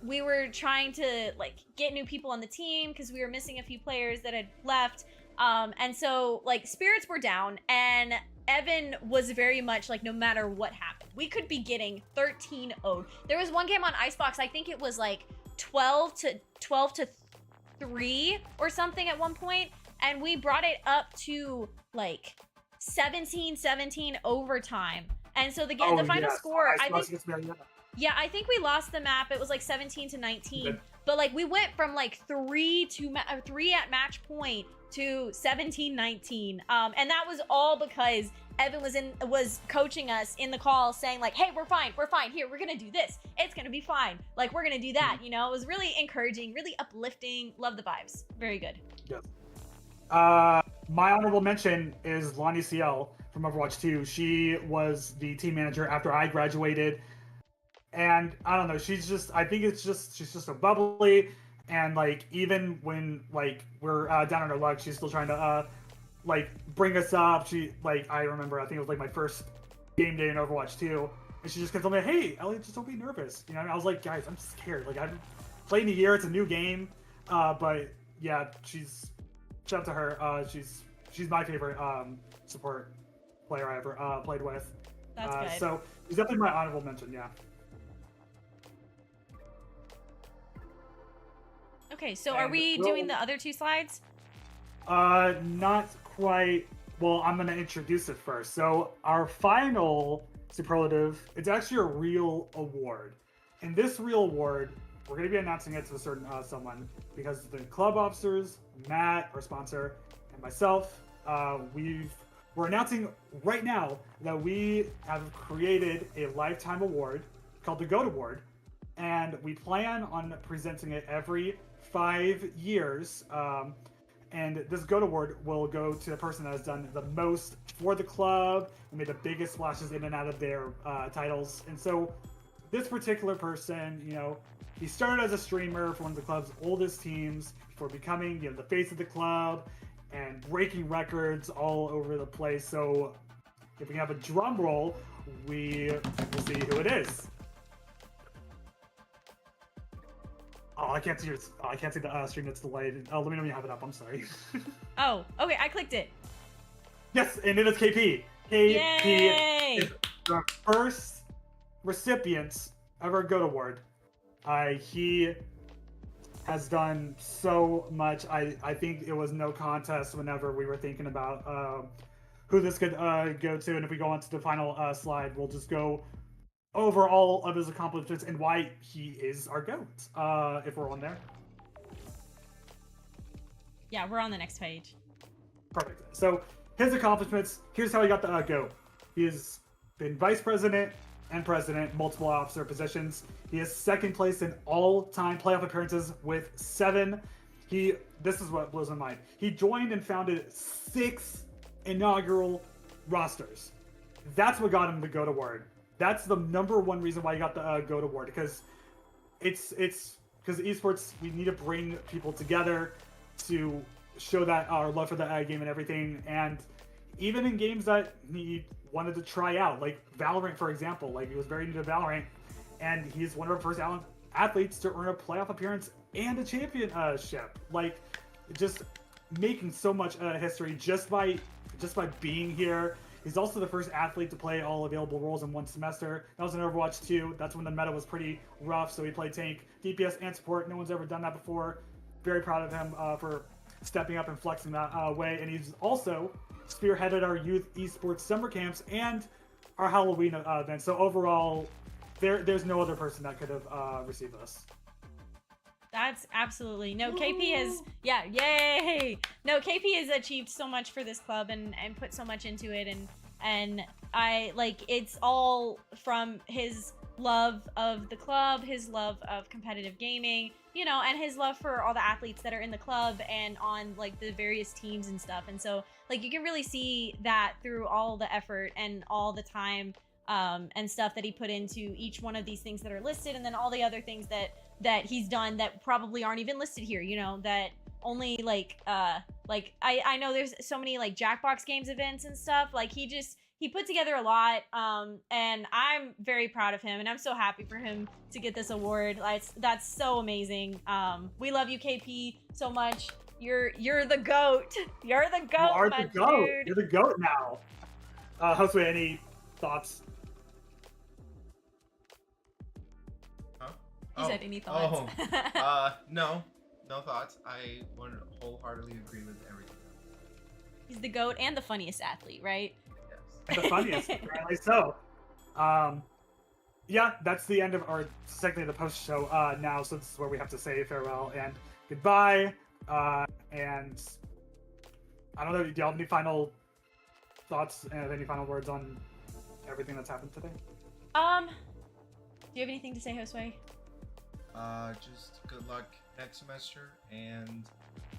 we were trying to like get new people on the team because we were missing a few players that had left. And so like spirits were down, and Evan was very much like, no matter what happened, we could be getting 13-0'd. There was one game on Icebox, I think it was like 12 to 3 or something at one point, and we brought it up to like 17-17 overtime. And so the game, the final score, I think, yeah, I think we lost the map. It was like 17-19, but like we went from like 3 at match point to 17-19, and that was all because Evan was coaching us in the call, saying like, hey, we're fine, here, we're gonna do this, it's gonna be fine, like we're gonna do that. You know, it was really encouraging, really uplifting. Love the vibes. Very good. Yes. My honorable mention is Lonnie CL from Overwatch 2. She was the team manager after I graduated, and I don't know, she's just so bubbly. And like, even when like we're down on our luck, she's still trying to like bring us up. She like, I remember, I think it was like my first game day in Overwatch 2, and she just kept telling me, "Hey, Elliot, just don't be nervous." You know, and I was like, "Guys, I'm scared. Like, I've played in a year. It's a new game." But yeah, shout out to her. She's my favorite support player I ever played with. That's good. So she's definitely my honorable mention. Yeah. Okay, so are we doing the other two slides? Not quite. Well, I'm going to introduce it first. So our final superlative, it's actually a real award. And this real award, we're going to be announcing it to a certain someone, because the club officers, Matt, our sponsor, and myself, we're announcing right now that we have created a lifetime award called the GOAT Award. And we plan on presenting it every 5 years, and this GOAT Award will go to the person that has done the most for the club and made the biggest splashes in and out of their titles. And so this particular person, you know, he started as a streamer for one of the club's oldest teams before becoming, you know, the face of the club and breaking records all over the place. So if we have a drum roll, we will see who it is. Oh, I can't see the stream that's delayed. Let me know when you have it up. I'm sorry. Oh, okay. I clicked it. Yes, and it is KP. KP Yay! is the first recipient of our GOAT Award. He has done so much. I think it was no contest whenever we were thinking about who this could go to. And if we go on to the final slide, we'll just go over all of his accomplishments and why he is our GOAT, if we're on there. Yeah, we're on the next page. Perfect. So his accomplishments, here's how he got the GOAT. He has been vice president and president, multiple officer positions. He is second place in all-time playoff appearances with 7. This is what blows my mind. He joined and founded 6 inaugural rosters. That's what got him the GOAT Award. That's the number one reason why he got the GOAT Award, because it's because esports, we need to bring people together to show that our love for the game and everything. And even in games that he wanted to try out, like Valorant, for example, like he was very into Valorant, and he's one of our first athletes to earn a playoff appearance and a championship. Like, just making so much history just by being here. He's also the first athlete to play all available roles in one semester. That was in Overwatch 2. That's when the meta was pretty rough, so he played tank, DPS, and support. No one's ever done that before. Very proud of him for stepping up and flexing that way. And he's also spearheaded our youth esports summer camps and our Halloween event. So overall, there's no other person that could have received this. That's absolutely no. KP has, yeah, yay! No, KP has achieved so much for this club and put so much into it, and I like, it's all from his love of the club, his love of competitive gaming, you know, and his love for all the athletes that are in the club and on like the various teams and stuff. And so like, you can really see that through all the effort and all the time and stuff that he put into each one of these things that are listed, and then all the other things that he's done that probably aren't even listed here, you know, that only like I know there's so many like Jackbox Games events and stuff. Like, he he put together a lot, and I'm very proud of him, and I'm so happy for him to get this award. That's so amazing. We love you, KP, so much. You're the GOAT. You're the GOAT, You are my the GOAT. dude. You're the GOAT now. Josue, any thoughts? Huh? He said any thoughts. No thoughts. I would wholeheartedly agree with everything. He's the GOAT and the funniest athlete, right? Yes. The funniest, apparently so. Yeah, that's the end of our segment of the post show now, so this is where we have to say farewell and goodbye. And I don't know, do y'all have any final thoughts and any final words on everything that's happened today? Do you have anything to say, Josue? Just good luck next semester, and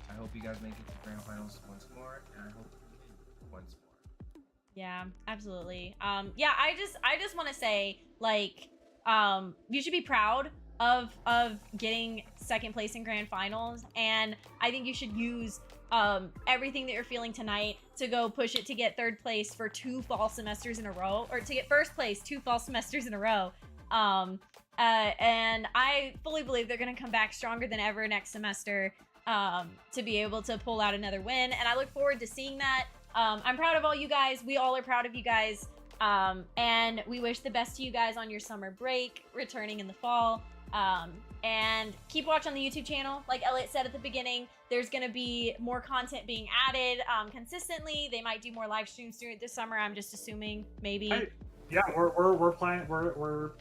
I hope you guys make it to grand finals once more, and I hope you win once more. Yeah, absolutely. Yeah, I just want to say, like, you should be proud of getting second place in grand finals, and I think you should use everything that you're feeling tonight to go push it to get third place for 2 fall semesters in a row, or to get first place 2 fall semesters in a row. And I fully believe they're going to come back stronger than ever next semester to be able to pull out another win, and I look forward to seeing that. I'm proud of all you guys. We all are proud of you guys, and we wish the best to you guys on your summer break, returning in the fall. And keep watching the YouTube channel. Like Elliot said at the beginning, there's going to be more content being added consistently. They might do more live streams during this summer. I'm just assuming, maybe. Yeah, we're planning. We're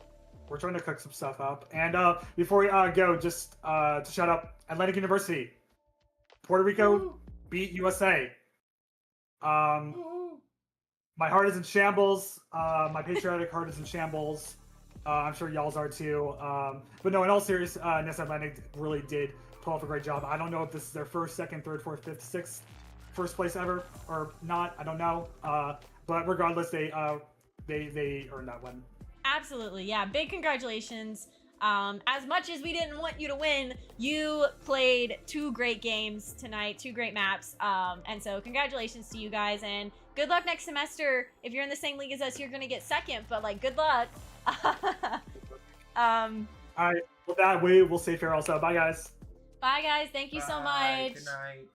trying to cook some stuff up. And before we go, just to shout out Atlantic University, Puerto Rico beat USA. My heart is in shambles. My patriotic heart is in shambles. I'm sure y'all's are too. But no, in all seriousness, Atlantic really did pull off a great job. I don't know if this is their first, second, third, fourth, fifth, sixth first place ever or not. I don't know. But regardless, they earned that win. Absolutely, yeah. Big congratulations. As much as we didn't want you to win, you played 2 great games tonight, 2 great maps. And so congratulations to you guys, and good luck next semester. If you're in the same league as us, you're gonna get second, but like, good luck. All right, with that, we will say farewell. So bye, guys. Bye guys, thank you so Bye. much. Good night.